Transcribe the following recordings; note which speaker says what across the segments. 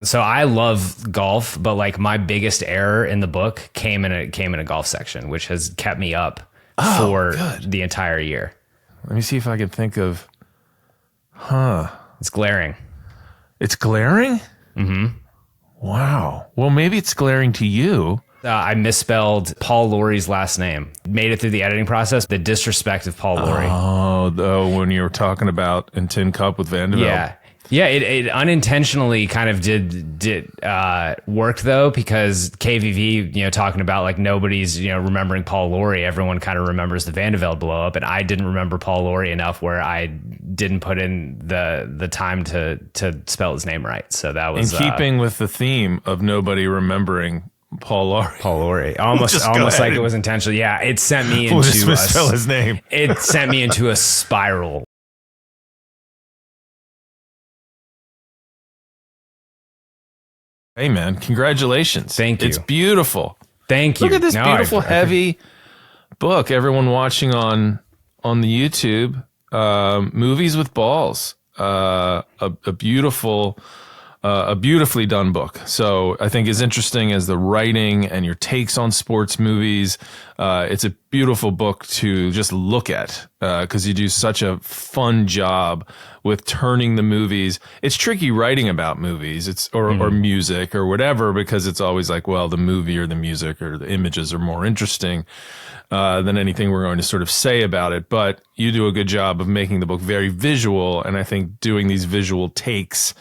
Speaker 1: So I love golf, but like my biggest error in the book came in a golf section, which has kept me up for the entire year.
Speaker 2: Let me see if I can think of.
Speaker 1: It's glaring.
Speaker 2: It's glaring?
Speaker 1: Mm-hmm.
Speaker 2: Wow. Well, maybe it's glaring to you.
Speaker 1: I misspelled Paul Laurie's last name. Made it through the editing process. The disrespect of Paul Laurie.
Speaker 2: Oh, when you were talking about in Tin Cup with Vanderbilt.
Speaker 1: Yeah. Yeah, it unintentionally kind of did work though, because KVV, talking about like nobody's, remembering Paul Laurie. Everyone kind of remembers the Vanderbilt blow up, and I didn't remember Paul Laurie enough where I didn't put in the time to spell his name right. So that was
Speaker 2: in keeping with the theme of nobody remembering Paul Laurie.
Speaker 1: Almost like it was intentional. Yeah, it sent me into
Speaker 2: misspell his name.
Speaker 1: It sent me into a spiral.
Speaker 2: Hey man, congratulations.
Speaker 1: Thank you.
Speaker 2: It's beautiful.
Speaker 1: Thank you.
Speaker 2: Look at this beautiful, heavy book. Everyone watching on the YouTube, Movies with Balls. A beautifully done book. So I think as interesting as the writing and your takes on sports movies, it's a beautiful book to just look at because you do such a fun job with turning the movies. It's tricky writing about movies, or music or whatever, because it's always like, well, the movie or the music or the images are more interesting than anything we're going to sort of say about it. But you do a good job of making the book very visual, and I think doing these visual takes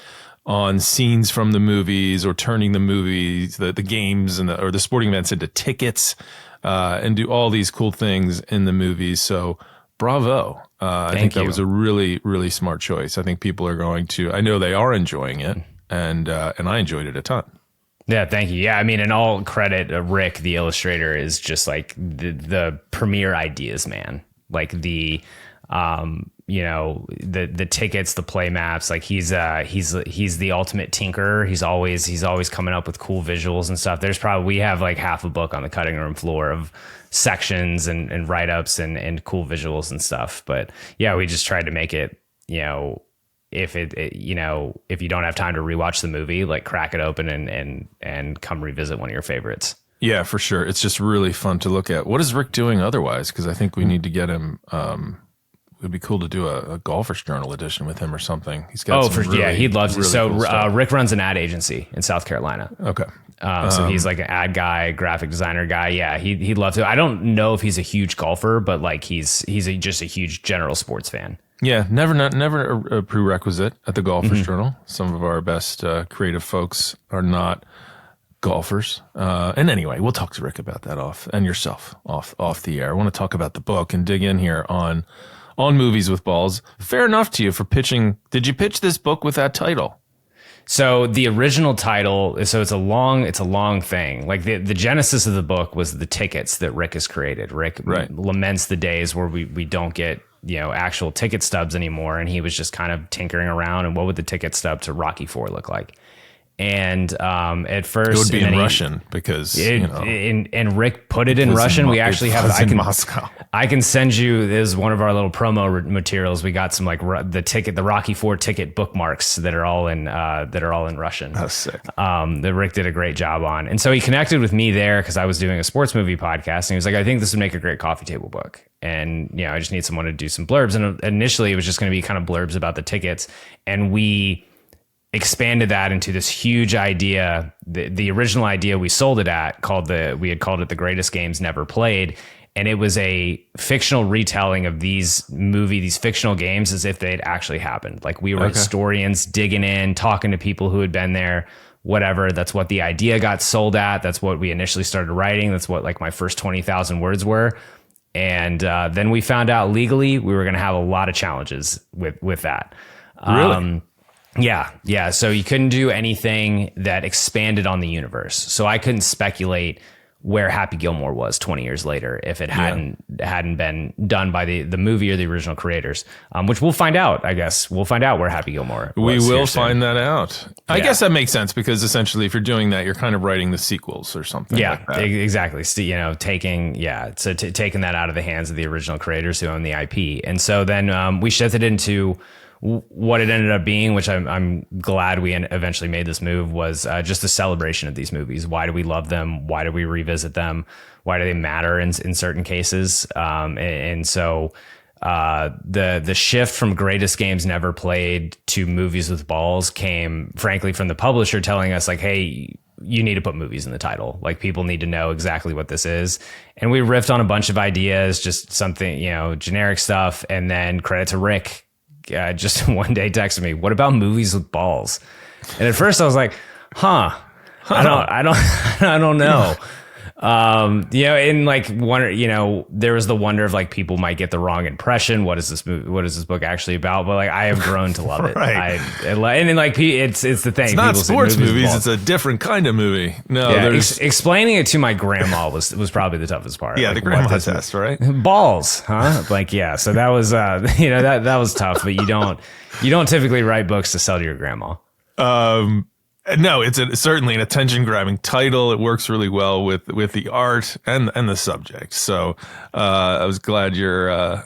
Speaker 2: on scenes from the movies, or turning the movies, the games or the sporting events into tickets, and do all these cool things in the movies. So bravo. I think that was a really, really smart choice. I think people are going to, I know they are enjoying it, and I enjoyed it a ton.
Speaker 1: Yeah, thank you. Yeah, I mean, in all credit, Rick, the illustrator, is just like the premier ideas man. Like the tickets, the play maps, like he's the ultimate tinkerer. He's always coming up with cool visuals and stuff. We have like half a book on the cutting room floor of sections and write-ups and cool visuals and stuff. But yeah, we just tried to make it, if if you don't have time to rewatch the movie, like crack it open and come revisit one of your favorites.
Speaker 2: Yeah, for sure. It's just really fun to look at. What is Rick doing otherwise? Because I think we need to get him. It'd be cool to do a Golfer's Journal edition with him or something. He's got
Speaker 1: he'd love to.
Speaker 2: Really
Speaker 1: so
Speaker 2: cool
Speaker 1: Rick runs an ad agency in South Carolina.
Speaker 2: Okay.
Speaker 1: So he's like an ad guy, graphic designer guy. Yeah, he'd love to. I don't know if he's a huge golfer, but like he's just a huge general sports fan.
Speaker 2: Yeah, never a prerequisite at the Golfer's Journal. Some of our best creative folks are not golfers. And anyway, we'll talk to Rick about that off the air. I want to talk about the book and dig in here on Movies with Balls. Fair enough to you for pitching. Did you pitch this book with that title?
Speaker 1: So the original title, it's a long thing. Like the genesis of the book was the tickets that Rick has created. Rick laments the days where we don't get, actual ticket stubs anymore. And he was just kind of tinkering around, and what would the ticket stub to Rocky IV look like? And at first,
Speaker 2: it would be in Russian because
Speaker 1: and Rick put it in Russian. We actually have it in Moscow. I can send you. This is one of our little promo materials. We got some like the Rocky IV ticket bookmarks that are all in Russian.
Speaker 2: That's sick.
Speaker 1: That Rick did a great job on, and so he connected with me there because I was doing a sports movie podcast, and he was like, "I think this would make a great coffee table book." And I just need someone to do some blurbs. And initially, it was just going to be kind of blurbs about the tickets, and we expanded that into this huge idea. The original idea we sold it at we had called it The Greatest Games Never Played. And it was a fictional retelling of these fictional games as if they had actually happened. Like we were historians digging in, talking to people who had been there, whatever. That's what the idea got sold at. That's what we initially started writing. That's what like my first 20,000 words were. And then we found out legally we were going to have a lot of challenges with that.
Speaker 2: Really?
Speaker 1: Yeah. So you couldn't do anything that expanded on the universe. So I couldn't speculate where Happy Gilmore was 20 years later if it hadn't been done by the movie or the original creators, which we'll find out, I guess. We'll find out where Happy Gilmore was.
Speaker 2: We will find that out. I guess that makes sense because essentially if you're doing that, you're kind of writing the sequels or something.
Speaker 1: Yeah,
Speaker 2: like that.
Speaker 1: Exactly. Taking that out of the hands of the original creators who own the IP. And so then we shifted into what it ended up being, which I'm glad we eventually made this move, was just a celebration of these movies. Why do we love them? Why do we revisit them? Why do they matter in certain cases? And so the shift from greatest games never played to movies with balls came, frankly, from the publisher telling us, like, hey, you need to put movies in the title. Like, people need to know exactly what this is. And we riffed on a bunch of ideas, just something, generic stuff. And then credit to Rick, just one day texted me, what about movies with balls? And at first I was like, I don't know. And like there was the wonder of like people might get the wrong impression. What is this movie? What is this book actually about? But like I have grown to love it.
Speaker 2: Right.
Speaker 1: And like it's the thing.
Speaker 2: It's not sports movies. It's a different kind of movie. No,
Speaker 1: explaining it to my grandma was probably the toughest part.
Speaker 2: Yeah,
Speaker 1: like,
Speaker 2: the grandma test, right?
Speaker 1: Balls, huh? Like, yeah. So that was that was tough. But you don't typically write books to sell to your grandma.
Speaker 2: No, it's certainly an attention-grabbing title. It works really well with the art and the subject. So I was glad your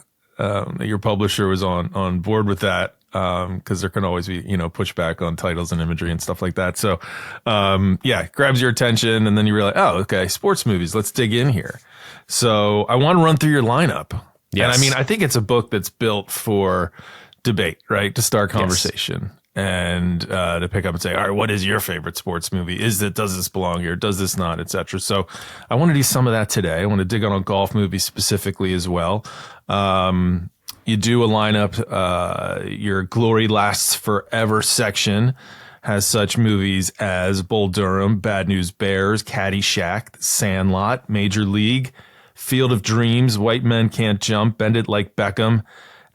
Speaker 2: publisher was on board with that, because there can always be pushback on titles and imagery and stuff like that. So it grabs your attention, and then you realize, oh, okay, sports movies. Let's dig in here. So I want to run through your lineup. Yes. And I mean, I think it's a book that's built for debate, right? To start conversation. Yes. And to pick up and say, all right, what is your favorite sports movie? Does this belong here? Does this not, etc. So I want to do some of that today. I want to dig on a golf movie specifically as well. You do a lineup. Your Glory Lasts Forever section has such movies as Bull Durham, Bad News Bears, Caddyshack, Sandlot, Major League, Field of Dreams, White Men Can't Jump, Bend It Like Beckham,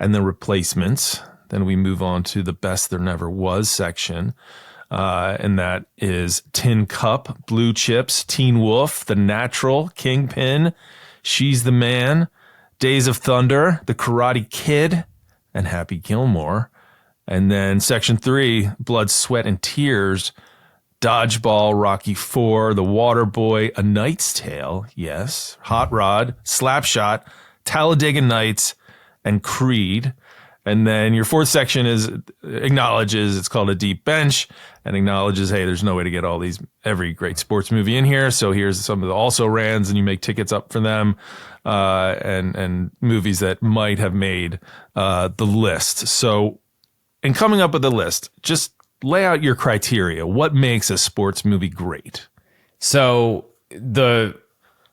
Speaker 2: and The Replacements. Then we move on to the Best There Never Was section. And that is Tin Cup, Blue Chips, Teen Wolf, The Natural, Kingpin, She's the Man, Days of Thunder, The Karate Kid, and Happy Gilmore. And then section 3, Blood, Sweat, and Tears, Dodgeball, Rocky IV, The Water Boy, A Knight's Tale, yes, Hot Rod, Slapshot, Talladega Nights, and Creed. And then your fourth section acknowledges, it's called a deep bench, and acknowledges, hey, there's no way to get every great sports movie in here. So here's some of the also rans, and you make tickets up for them, and movies that might have made the list. So in coming up with the list, just lay out your criteria. What makes a sports movie great? So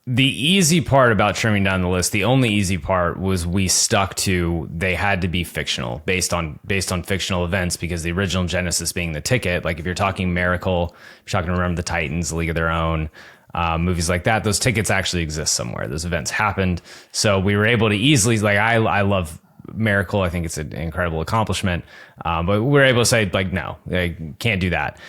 Speaker 2: the easy part about trimming down the list, the only easy part was we stuck to they had to be fictional, based on fictional events, because the original genesis being the ticket. Like if you're talking Miracle, if you're talking Remember the Titans, League of Their Own, movies like that, those tickets actually exist somewhere. Those events happened. So we were able to easily, like I love Miracle. I think it's an incredible accomplishment. But we were able to say, like, no, I can't do that.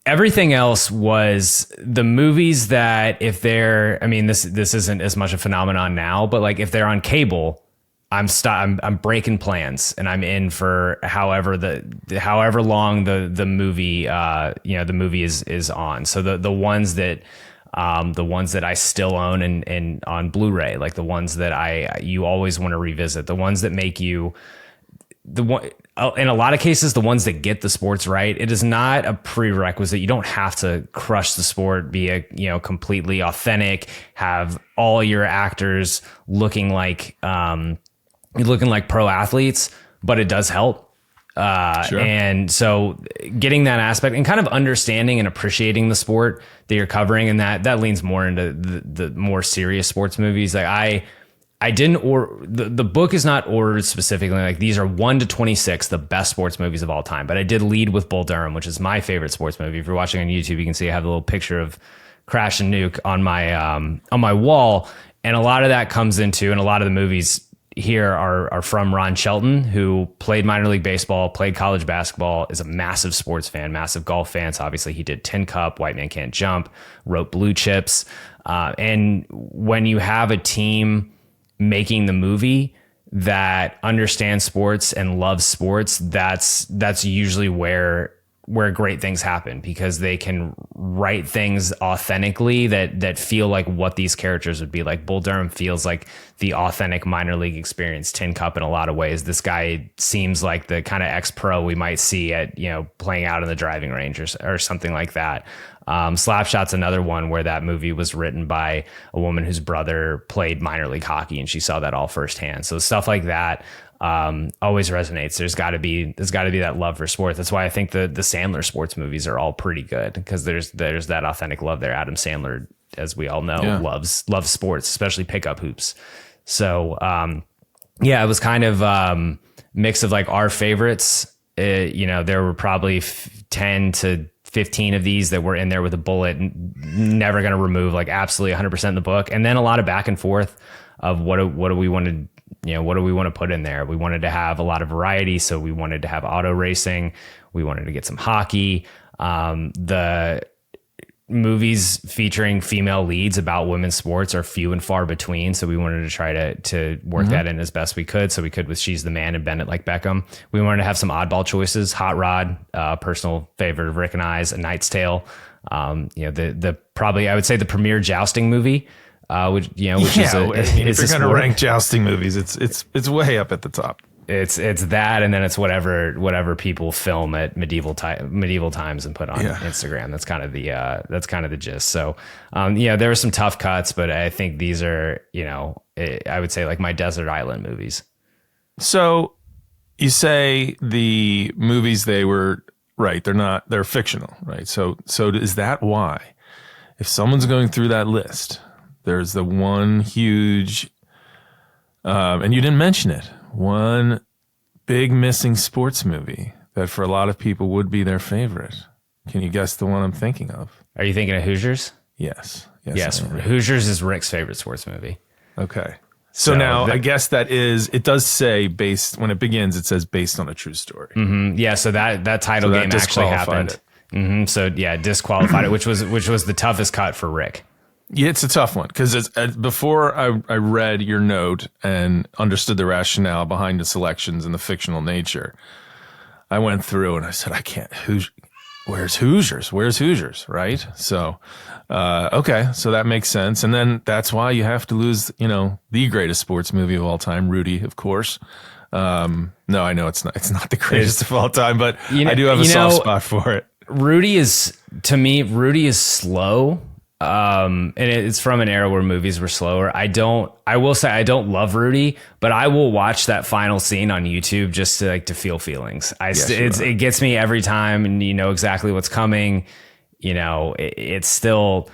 Speaker 2: Everything else was the movies that if they're, I mean, this isn't as much a phenomenon now, but like if they're on cable, I'm breaking plans and I'm in for however long the movie, the movie is on. So the ones that I still own and on Blu-ray, like the ones that you always want to revisit, the ones that make you, in a lot of cases, the ones that get the sports right. It is not a prerequisite. You don't have to crush the sport, be completely authentic, have all your actors looking like pro athletes, but it does help. Sure. And so getting that aspect and kind of understanding and appreciating the sport that you're covering, and that leans more into the more serious sports movies. Like I didn't, or the book is not ordered specifically like these are 1 to 26 the best sports movies of all time, but I did lead with Bull Durham, which is my favorite sports movie. If you're watching on YouTube, you can see I have a little picture of Crash and Nuke on my wall, and a lot of that comes into, and a lot of the movies here are from Ron Shelton, who played minor league baseball, played college basketball, is a massive sports fan, massive golf fan. So obviously he did Tin Cup, White Man Can't Jump, wrote Blue Chips, and when you have a team making the movie that understands sports and loves sports, that's usually where
Speaker 1: great things happen, because they can write things authentically that feel like what these characters would be like. Bull Durham feels like the authentic minor league experience. Tin Cup in a lot of ways. This guy seems like the kind of ex-pro we might see at, playing out in the driving range or something like that. Slapshot's another one where that movie was written by a woman whose brother played minor league hockey, and she saw that all firsthand. So stuff like that always resonates. There's got to be that love for sports. That's why I think the Sandler sports movies are all pretty good, because there's that authentic love there. Adam Sandler, as we all know, loves sports, especially pickup hoops. So it was kind of mix of like our favorites. There were probably 10 to 15 of these that were in there with a bullet, never going to remove, like absolutely 100% in the book. And then a lot of back and forth of what do we want to put in there? We wanted to have a lot of variety. So we wanted to have auto racing. We wanted to get some hockey. The movies featuring female leads about women's sports are few and far between. So we wanted to try to work that in as best we could. So we could with She's the Man and Bend It Like Beckham. We wanted to have some oddball choices. Hot Rod, personal favorite of Rick and I's, A Knight's Tale. The probably, I would say, the premier jousting movie. Which is
Speaker 2: if you're going to rank jousting movies, it's way up at the top.
Speaker 1: It's that, and then it's whatever people film at medieval times and put on Instagram. That's kind of the gist. So, there were some tough cuts, but I think these are, I would say like my desert island movies.
Speaker 2: So you say the movies, they were right. They're fictional, right? So is that why, if someone's going through that list, there's the one huge, and you didn't mention it, one big missing sports movie that for a lot of people would be their favorite. Can you guess the one I'm thinking of?
Speaker 1: Are you thinking of Hoosiers?
Speaker 2: Yes.
Speaker 1: Yes. Hoosiers is Rick's favorite sports movie.
Speaker 2: Okay. So now I guess it does say when it begins, it says based on a true story.
Speaker 1: Mm-hmm. Yeah. So that title game actually happened. Mm-hmm. So disqualified it, which was the toughest cut for Rick.
Speaker 2: Yeah, it's a tough one, because before I read your note and understood the rationale behind the selections and the fictional nature, I went through and I said, I can't. Where's Hoosiers? Where's Hoosiers? Right? So, okay, so that makes sense. And then that's why you have to lose, the greatest sports movie of all time, Rudy, of course. No, I know it's not the greatest of all time, but I do have a soft spot for it.
Speaker 1: Rudy is slow. And it's from an era where movies were slower. I will say I don't love Rudy, but I will watch that final scene on YouTube just to feel feelings. It gets me every time, and you know exactly what's coming. It's kind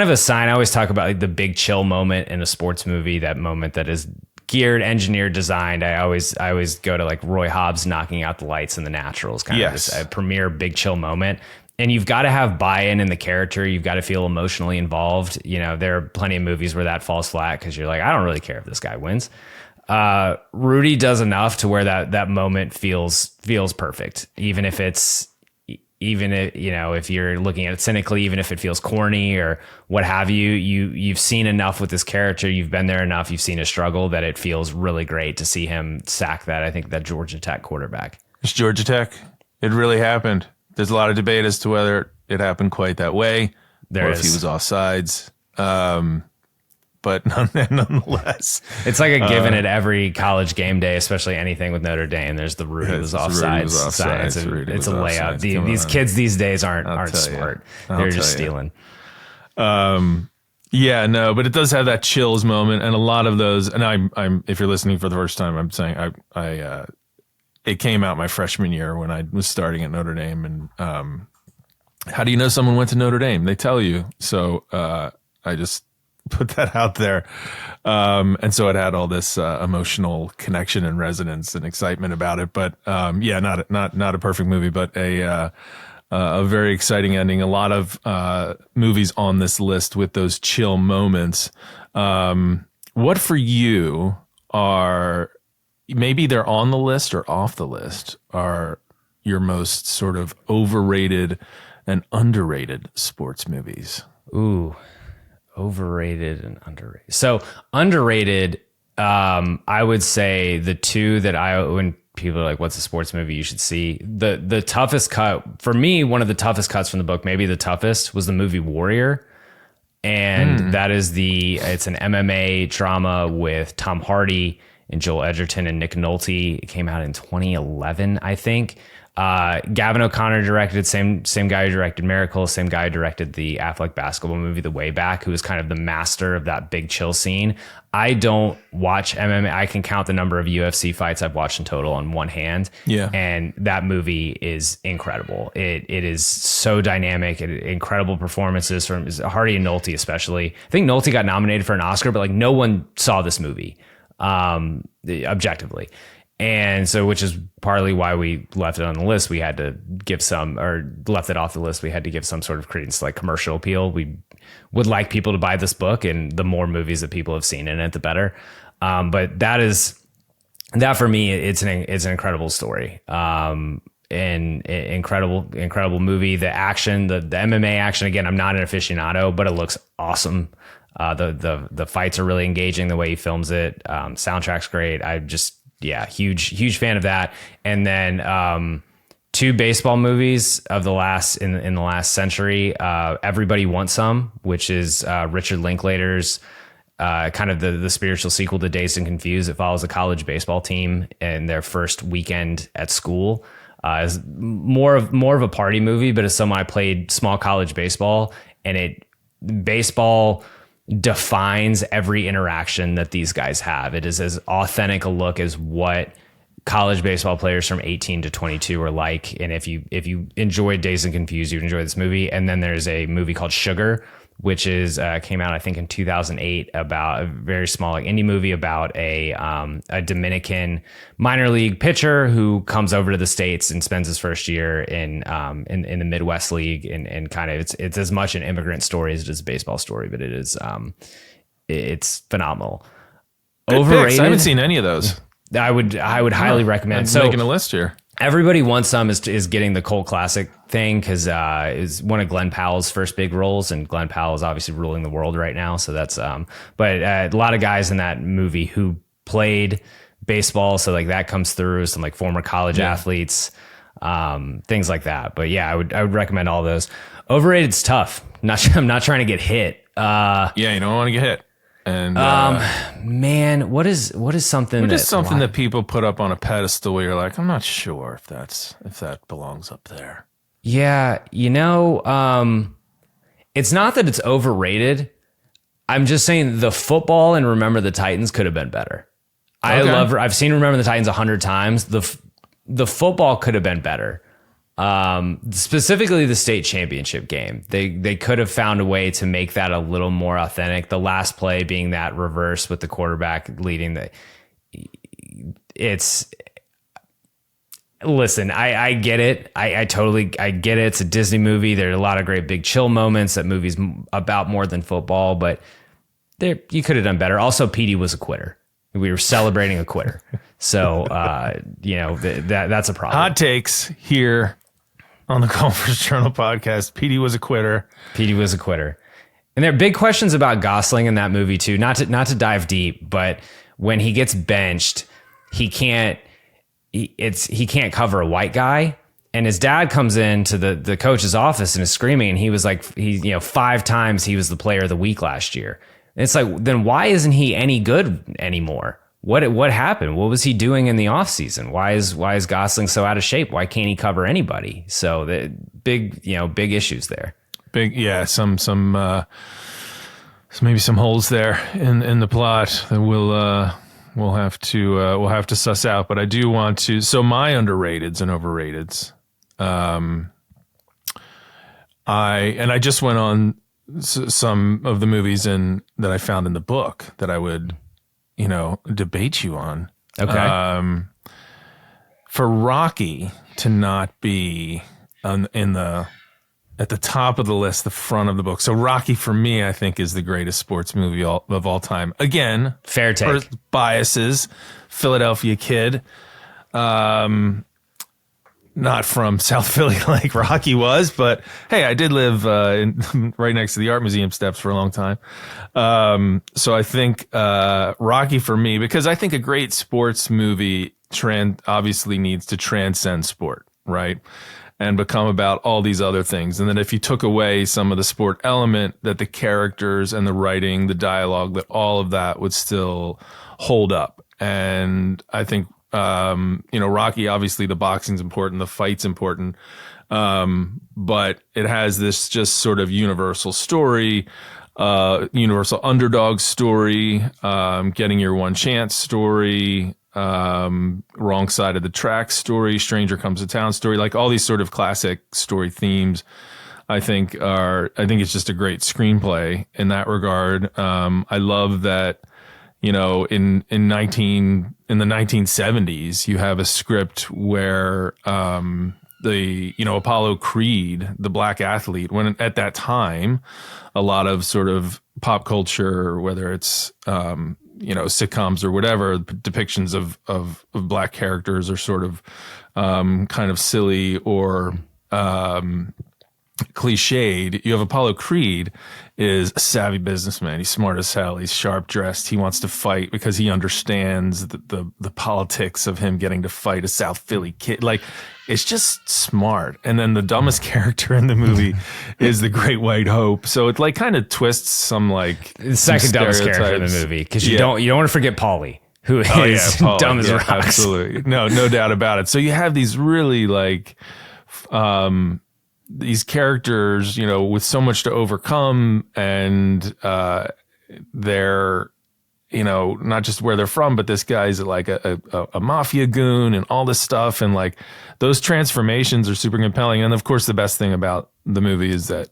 Speaker 1: of a sign. I always talk about like the big chill moment in a sports movie, that moment that is geared, engineered, designed. I always go to like Roy Hobbs knocking out the lights in The Natural, kind of this premier big chill moment. And you've got to have buy-in in the character. You've got to feel emotionally involved. There are plenty of movies where that falls flat because you're like, I don't really care if this guy wins. Rudy does enough to where that moment feels perfect. Even if you're looking at it cynically, even if it feels corny or what have you, you've seen enough with this character. You've been there enough. You've seen his struggle that it feels really great to see him sack that Georgia Tech quarterback.
Speaker 2: It's Georgia Tech. It really happened. There's a lot of debate as to whether it happened quite that way, if he was offsides. But nonetheless,
Speaker 1: it's like a given at every college game day, especially anything with Notre Dame. There's the Rudy was offsides sign. It's a layup. These kids these days aren't smart. They're just stealing.
Speaker 2: Yeah, no, but it does have that chills moment, and a lot of those. And I'm if you're listening for the first time, I'm saying it came out my freshman year when I was starting at Notre Dame. And how do you know someone went to Notre Dame? They tell you. So I just put that out there. And so it had all this emotional connection and resonance and excitement about it. But not a perfect movie, but a very exciting ending. A lot of movies on this list with those chill moments. What for you are... maybe they're on the list or off the list, are your most sort of overrated and underrated sports movies?
Speaker 1: Ooh, overrated and underrated. So underrated, I would say the two that when people are like, what's a sports movie you should see? The toughest cut for me, one of the toughest cuts from the book, maybe the toughest, was the movie Warrior. And that is it's an MMA drama with Tom Hardy and Joel Edgerton and Nick Nolte. It came out in 2011, I think. Gavin O'Connor directed, same guy who directed Miracle, same guy who directed the Affleck basketball movie The Way Back, who was kind of the master of that big chill scene. I don't watch MMA. I can count the number of UFC fights I've watched in total on one hand.
Speaker 2: Yeah.
Speaker 1: And that movie is incredible. It is so dynamic. Incredible performances from Hardy and Nolte, especially. I think Nolte got nominated for an Oscar, but like no one saw this movie objectively. And so, which is partly why we left it on the list. We had to give some, or left it off the list. We had to give some sort of credence, like commercial appeal. We would like people to buy this book, and the more movies that people have seen in it, the better. But that for me, it's an incredible story. And incredible movie. The action, the MMA action. Again, I'm not an aficionado, but it looks awesome. The fights are really engaging. The way he films it, soundtrack's great. Huge fan of that. And then two baseball movies of the last in the last century. Everybody Wants Some, which is Richard Linklater's kind of the spiritual sequel to Dazed and Confused. It follows a college baseball team in their first weekend at school. Is more of a party movie, but as someone I played small college baseball, and baseball defines every interaction that these guys have. It is as authentic a look as what college baseball players from 18 to 22 are like. And if you enjoyed Dazed and Confused, you'd enjoy this movie. And then there's a movie called Sugar, which came out, I think, in 2008, about a very small indie movie about a Dominican minor league pitcher who comes over to the States and spends his first year in the Midwest League, and kind of it's as much an immigrant story as it is a baseball story, but it's phenomenal. Overrated.
Speaker 2: Picks. I haven't seen any of those.
Speaker 1: I would highly recommend.
Speaker 2: I'm making a list here. Everybody
Speaker 1: Wants Some is getting the cult classic thing because is one of Glenn Powell's first big roles, and Glenn Powell is obviously ruling the world right now. So that's but a lot of guys in that movie who played baseball, so like that comes through. Some like former college athletes, things like that. But yeah, I would recommend all those. Overrated's tough. I'm not trying to get hit.
Speaker 2: You don't want to get hit. And
Speaker 1: man, what is something
Speaker 2: that people put up on a pedestal where you're like, I'm not sure if that belongs up there.
Speaker 1: Yeah, it's not that it's overrated. I'm just saying the football and Remember the Titans could have been better. Okay. I've seen Remember the Titans 100 times. The football could have been better. Specifically the state championship game. They could have found a way to make that a little more authentic. The last play being that reverse with the quarterback leading listen, I get it. I totally get it. It's a Disney movie. There are a lot of great big chill moments. That movie's about more than football, but you could have done better. Also, Petey was a quitter. We were celebrating a quitter. So, that's a problem.
Speaker 2: Hot takes here on the Golfers Journal podcast. Petey was a quitter.
Speaker 1: And there are big questions about Gosling in that movie too. Not to dive deep, but when he gets benched, he can't cover a white guy. And his dad comes into the coach's office and is screaming. And he was like, 5 times he was the player of the week last year. And it's like, then why isn't he any good anymore? What happened? What was he doing in the offseason? Why is Gosling so out of shape? Why can't he cover anybody? So the big issues there.
Speaker 2: Some maybe some holes there in the plot that we'll have to suss out. But I do want to. So my underrateds and overrateds. I just went on some of the movies that I found in the book that I would debate you on.
Speaker 1: Okay.
Speaker 2: For Rocky to not be at the top of the list, the front of the book. So Rocky for me, I think, is the greatest sports movie of all time. Again,
Speaker 1: fair take.
Speaker 2: Biases, Philadelphia kid, not from South Philly like Rocky was, but hey, I did live right next to the art museum steps for a long time. So I think Rocky for me, because I think a great sports movie obviously needs to transcend sport, right? And become about all these other things. And then if you took away some of the sport element, that the characters and the writing, the dialogue, that all of that would still hold up. And I think, Rocky, obviously the boxing's important, the fight's important. But it has this just sort of universal story, universal underdog story, getting your one chance story, wrong side of the track story, stranger comes to town story, like all these sort of classic story themes. I think it's just a great screenplay in that regard. I love that, in the 1970s, you have a script where, Apollo Creed, the black athlete, when at that time, a lot of sort of pop culture, whether it's, sitcoms or whatever, depictions of black characters are sort of kind of silly or cliched. You have Apollo Creed is a savvy businessman. He's smart as hell. He's sharp dressed. He wants to fight because he understands the politics of him getting to fight a South Philly kid. Like, it's just smart. And then the dumbest character in the movie is the Great White Hope. So it like kind of twists some like
Speaker 1: the second dumbest character in the movie, because you don't want to forget Paulie, who is
Speaker 2: Paulie,
Speaker 1: dumb as rocks.
Speaker 2: Absolutely, no doubt about it. So you have these really like these characters, with so much to overcome, and they're, not just where they're from, but this guy's like a mafia goon and all this stuff. And like those transformations are super compelling. And of course, the best thing about the movie is that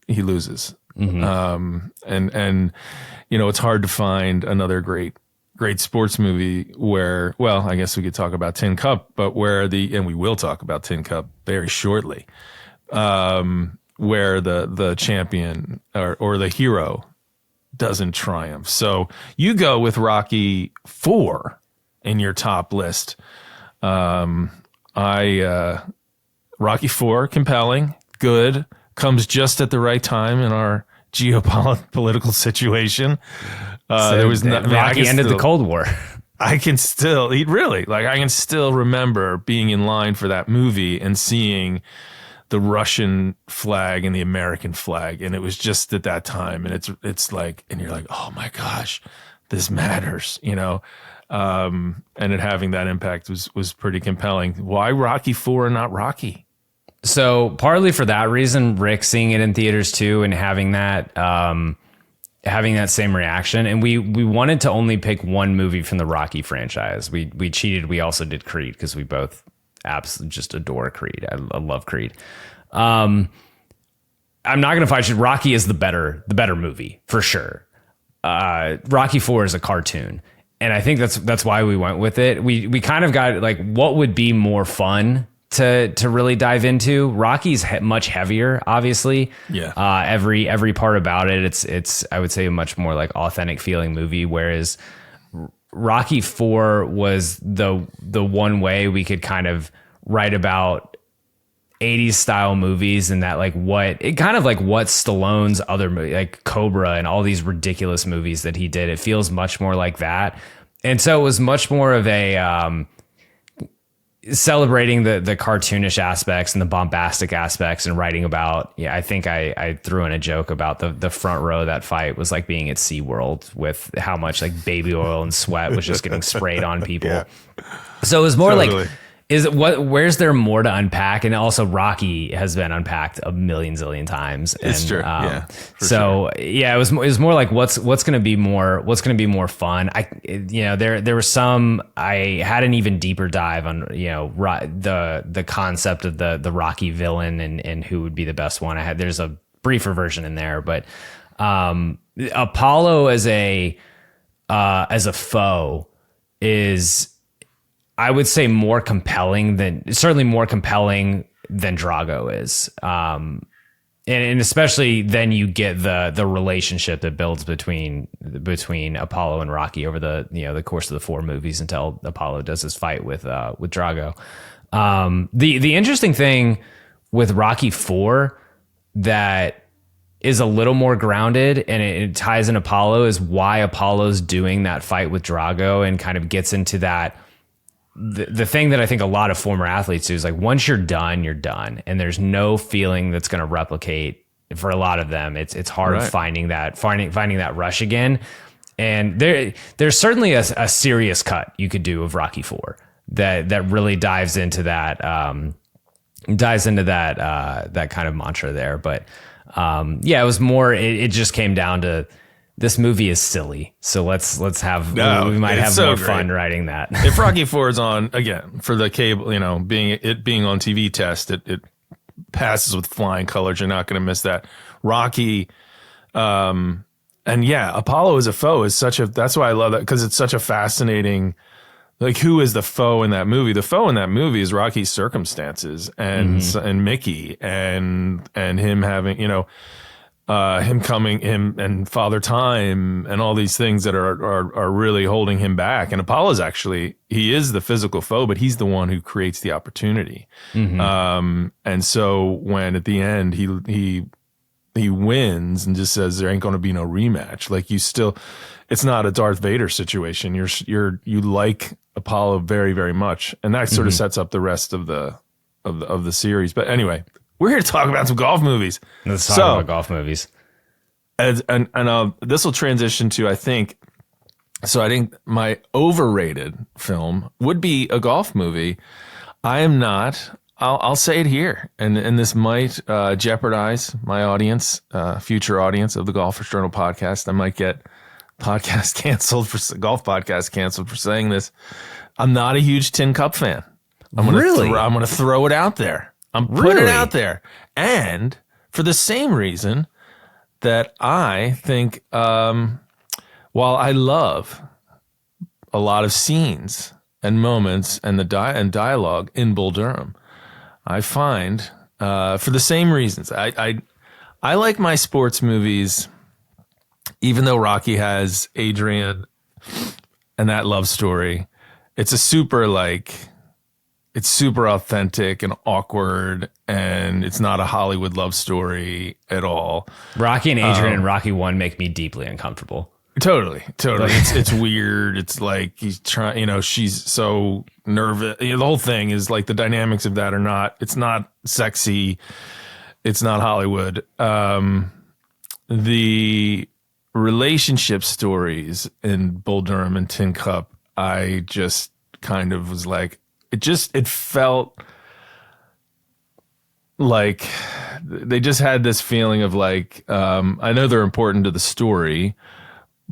Speaker 2: he loses. Mm-hmm. And it's hard to find another great sports movie where, well, I guess we could talk about Tin Cup, but and we will talk about Tin Cup very shortly, where the champion or the hero doesn't triumph. So you go with Rocky 4 in your top list. Rocky 4, compelling, good, comes just at the right time in our geopolitical situation. There was
Speaker 1: Rocky ended the Cold War.
Speaker 2: I can still remember being in line for that movie and seeing the Russian flag and the American flag. And it was just at that time. And it's like, and you're like, oh my gosh, this matters, and it having that impact was pretty compelling. Why Rocky 4 and not Rocky?
Speaker 1: So partly for that reason, Rick seeing it in theaters too, and having that same reaction. And we wanted to only pick one movie from the Rocky franchise. We cheated. We also did Creed because we both absolutely just adore Creed. I love Creed. I'm not going to fight you. Rocky is the better movie for sure. Rocky 4 is a cartoon. And I think that's why we went with it. We kind of got like, what would be more fun to really dive into? Rocky's much heavier, obviously.
Speaker 2: Yeah.
Speaker 1: Every part about it, it's I would say a much more like authentic feeling movie. Whereas Rocky 4 was the one way we could kind of write about 80s style movies, and that like what Stallone's other movie, like Cobra and all these ridiculous movies that he did. It feels much more like that. And so it was much more of a celebrating the cartoonish aspects and the bombastic aspects, and writing about, I think I threw in a joke about the front row of that fight was like being at SeaWorld with how much like baby oil and sweat was just getting sprayed on people. Yeah. So it was more totally. Like, where's there more to unpack? And also Rocky has been unpacked a million zillion times.
Speaker 2: It's true. Yeah.
Speaker 1: So sure. Yeah, it was more like what's going to be more fun. There were some, I had an even deeper dive on, the concept of the Rocky villain and who would be the best one. There's a briefer version in there, but, Apollo as a foe is, I would say, more compelling than Drago is. And especially then you get the relationship that builds between Apollo and Rocky over the course of the 4 movies until Apollo does his fight with Drago. The interesting thing with Rocky 4 that is a little more grounded and it ties in Apollo is why Apollo's doing that fight with Drago and kind of gets into that the thing that I think a lot of former athletes do is like, once you're done, and there's no feeling that's going to replicate for a lot of them. It's hard finding that rush again. And there's certainly a serious cut you could do of Rocky IV that really dives into that that kind of mantra there. But it was more. It just came down to, this movie is silly, so we might have more fun writing that.
Speaker 2: If Rocky IV is on again for the cable, being on TV test, it passes with flying colors. You're not going to miss that. Rocky, Apollo as a foe is that's why I love that, because it's such a fascinating. Like, who is the foe in that movie? The foe in that movie is Rocky's circumstances and Mickey and him having, him and Father Time and all these things that are really holding him back. And Apollo's actually, he is the physical foe, but he's the one who creates the opportunity. And so when at the end he wins and just says there ain't going to be no rematch, like, it's not a Darth Vader situation. You like Apollo very, very much, and that sort of sets up the rest of the series. But anyway, we're here to talk about some golf movies.
Speaker 1: Let's talk about golf movies.
Speaker 2: And this will transition to, I think my overrated film would be a golf movie. I am not. I'll say it here, and this might jeopardize my audience, future audience of the Golfers Journal podcast. I might get golf podcast canceled for saying this. I'm not a huge Tin Cup fan. I'm gonna throw it out there. I'm putting it out there, and for the same reason that I think, while I love a lot of scenes and moments and dialogue in Bull Durham, I find, for the same reasons, I like my sports movies, even though Rocky has Adrian and that love story. It's super authentic and awkward, and it's not a Hollywood love story at all.
Speaker 1: Rocky and Adrian and Rocky 1 make me deeply uncomfortable.
Speaker 2: Totally. It's weird. It's like he's trying, she's so nervous. The whole thing is like, the dynamics of that it's not sexy. It's not Hollywood. The relationship stories in Bull Durham and Tin Cup, I just kind of was like, it felt like they just had this feeling of like, I know they're important to the story,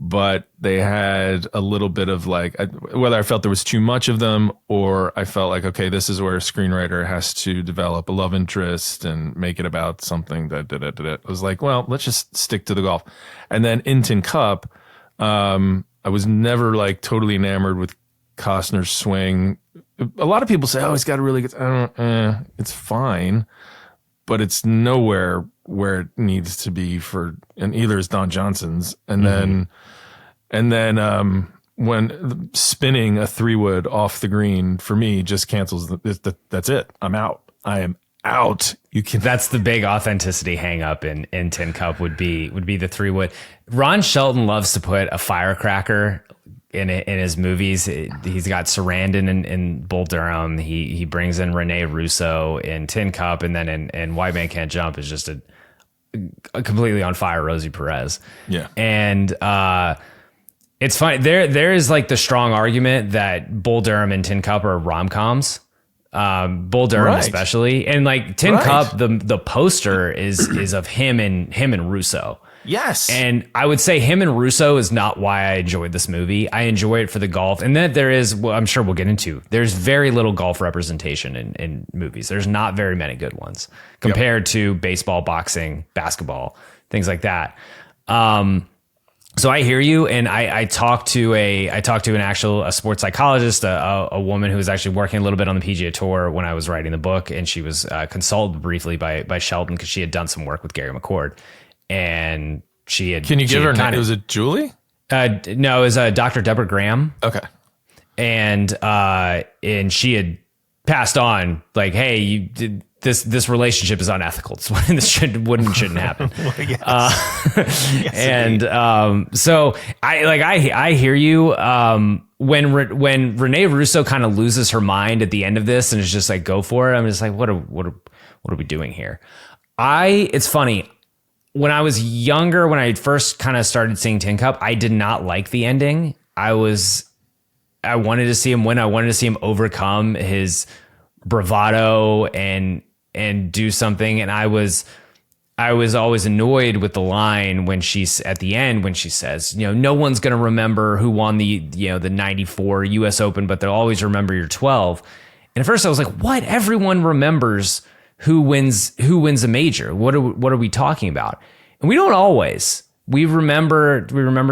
Speaker 2: but they had a little bit of like, whether I felt there was too much of them, or I felt like, okay, this is where a screenwriter has to develop a love interest and make it about something that I was like, well, let's just stick to the golf. And then in Tin Cup, I was never like totally enamored with Costner's swing. A lot of people say, oh, he's got a really good, it's fine, but it's nowhere where it needs to be and either is Don Johnson's. And then when spinning a 3-wood off the green for me just cancels that's it. I'm out. I am out.
Speaker 1: That's the big authenticity hang up in Tin Cup would be the 3-wood. Ron Shelton loves to put a firecracker in his movies. He's got Sarandon in Bull Durham. He brings in Rene Russo in Tin Cup, and then in White Man Can't Jump is just a completely on fire Rosie Perez.
Speaker 2: Yeah.
Speaker 1: And it's funny. There is like the strong argument that Bull Durham and Tin Cup are rom-coms. Bull Durham especially. And like Tin Cup, the poster is of him and Russo.
Speaker 2: Yes.
Speaker 1: And I would say him and Russo is not why I enjoyed this movie. I enjoy it for the golf. And that there is, well, I'm sure we'll get into, there's very little golf representation in movies. There's not very many good ones compared to baseball, boxing, basketball, things like that. So I hear you. And I talked to a sports psychologist, a woman who was actually working a little bit on the PGA Tour when I was writing the book. And she was consulted briefly by Shelton because she had done some work with Gary McCord. And she had.
Speaker 2: Can you give her a name? Was it Julie?
Speaker 1: No, it was Dr. Deborah Graham.
Speaker 2: Okay.
Speaker 1: And she had passed on like, hey, you did this relationship is unethical. This shouldn't happen.
Speaker 2: Well, yes.
Speaker 1: And so I hear you. When Renee Russo kind of loses her mind at the end of this and is just like, go for it. I'm just like, what are we doing here? It's funny. When I was younger, when I first kind of started seeing Tin Cup, I did not like the ending. I wanted to see him win. I wanted to see him overcome his bravado and do something. And I was always annoyed with the line when she's at the end, when she says, no one's going to remember who won the 94 US Open, but they'll always remember your 12. And at first I was like, what? Everyone remembers who wins a major. What are we talking about? And we don't always. We remember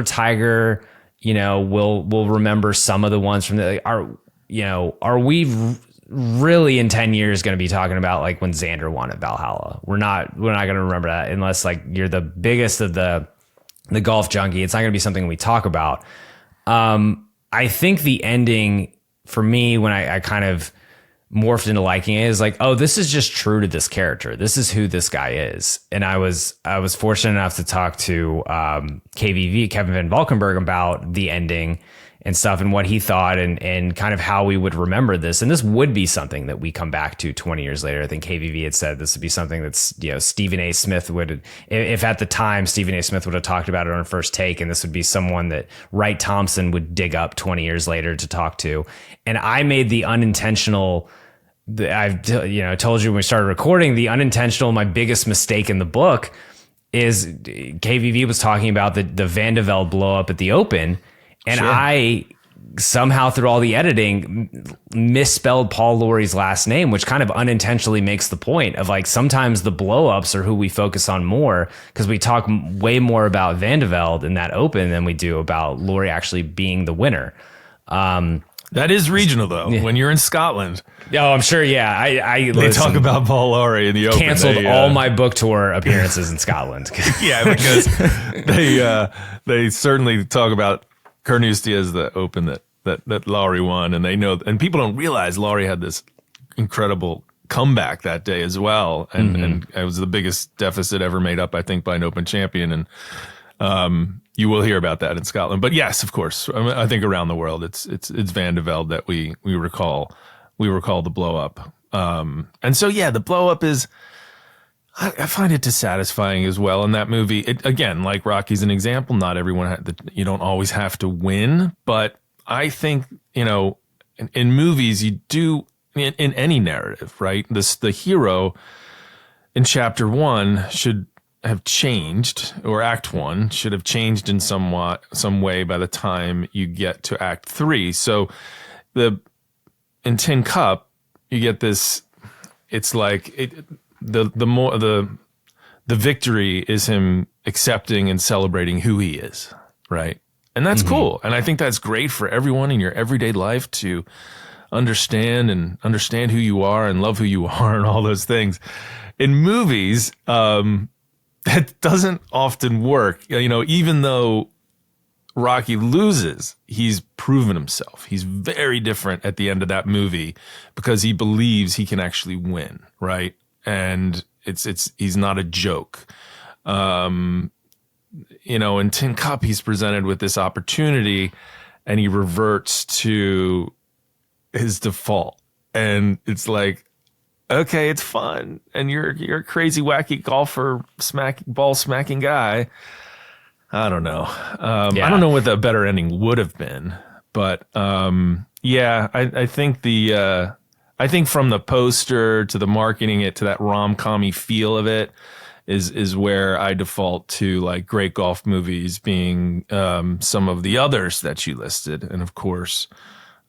Speaker 1: Tiger, we'll remember some of the ones from are we really in 10 years going to be talking about like when Xander won at Valhalla? We're not going to remember that unless like you're the biggest of the golf junkie. It's not going to be something we talk about. I think the ending for me, when I kind of morphed into liking it, is like, oh, this is just true to this character. This is who this guy is. And I was fortunate enough to talk to KVV, Kevin Van Valkenburg, about the ending and stuff and what he thought and kind of how we would remember this. And this would be something that we come back to 20 years later. I think KVV had said this would be something that's, Stephen A. Smith would, if at the time Stephen A. Smith would have talked about it on First Take, and this would be someone that Wright Thompson would dig up 20 years later to talk to. And I made the unintentional, I've told you when we started recording, the unintentional, my biggest mistake in the book is KVV was talking about the Van de Velde blow up at the Open. And sure. I somehow through all the editing misspelled Paul Lawrie's last name, which kind of unintentionally makes the point of like, sometimes the blow-ups are who we focus on more, because we talk way more about Van de Velde in that Open than we do about Lawrie actually being the winner.
Speaker 2: That is regional though. Yeah. When you're in Scotland.
Speaker 1: Oh, I'm sure. Yeah.
Speaker 2: They talk about Paul Lawrie in the Open.
Speaker 1: Canceled all my book tour appearances in Scotland.
Speaker 2: Yeah, because they certainly talk about Carnoustie as the Open that Lawrie won, and they know, and people don't realize Lawrie had this incredible comeback that day as well, and it was the biggest deficit ever made up, I think, by an Open champion, and you will hear about that in Scotland. But yes, of course, I think around the world, it's Van de Velde that we recall the blow up, and so yeah, the blow up is. I find it dissatisfying as well in that movie. It, again, like Rocky's an example. Not everyone, you don't always have to win, but I think, in movies, you do, in any narrative, right? The hero in chapter 1 should have changed, or act 1 should have changed in some way by the time you get to act 3. So in Tin Cup, you get this, it's like the victory is him accepting and celebrating who he is, right? And that's cool. And I think that's great for everyone in your everyday life to understand who you are and love who you are and all those things. In movies, that doesn't often work. Even though Rocky loses, he's proven himself. He's very different at the end of that movie because he believes he can actually win, right? And he's not a joke. In Tin Cup, he's presented with this opportunity and he reverts to his default. And it's like, okay, it's fun. And you're a crazy, wacky golfer, ball smacking guy. I don't know. I don't know what the better ending would have been, but I think I think from the poster to the marketing it to that rom-com-y feel of it is where I default to, like, great golf movies being some of the others that you listed. And of course,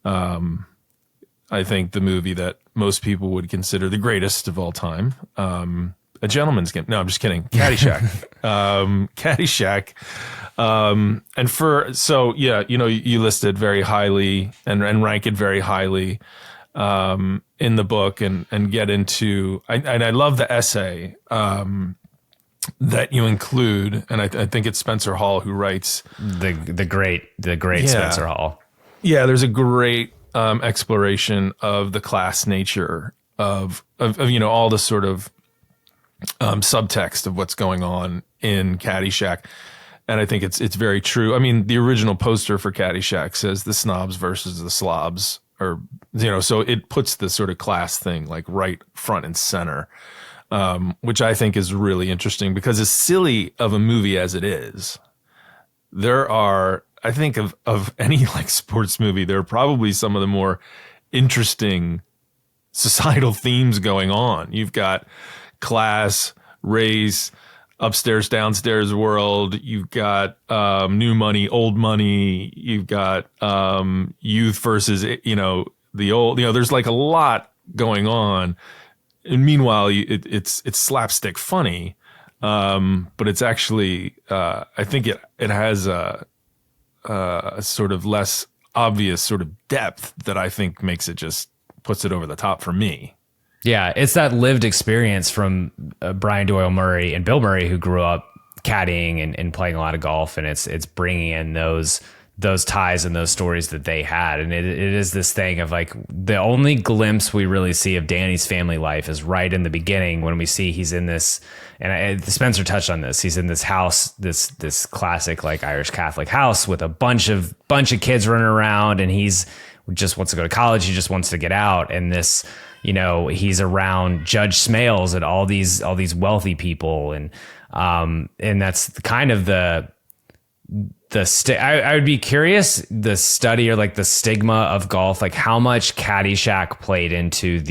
Speaker 2: I think the movie that most people would consider the greatest of all time, A Gentleman's Game. No, I'm just kidding. Caddyshack. Caddyshack. You listed very highly and rank it very highly in the book and get into, and I love the essay that you include, and I think it's Spencer Hall who writes
Speaker 1: the great Spencer Hall.
Speaker 2: Yeah, there's a great exploration of the class nature of all the sort of subtext of what's going on in Caddyshack. And I think it's very true. I mean, the original poster for Caddyshack says the snobs versus the slobs, or, so it puts the sort of class thing like right front and center, which I think is really interesting, because as silly of a movie as it is, there are, I think of any like sports movie, there are probably some of the more interesting societal themes going on. You've got class, race, upstairs, downstairs world. You've got new money, old money. You've got youth versus, the old, there's like a lot going on. And meanwhile, it's slapstick funny. But it's actually, I think it has a sort of less obvious sort of depth that I think makes it just puts it over the top for me.
Speaker 1: Yeah, it's that lived experience from Brian Doyle Murray and Bill Murray, who grew up caddying and playing a lot of golf, and it's bringing in those ties and those stories that they had. And it is this thing of like, the only glimpse we really see of Danny's family life is right in the beginning, when we see he's in this, and Spencer touched on this, he's in this house, this classic like Irish Catholic house with a bunch of kids running around, and he's just wants to go to college, he just wants to get out, and this, he's around Judge Smales and all these wealthy people, and that's kind of I would be curious, the study or like the stigma of golf, like how much Caddyshack played into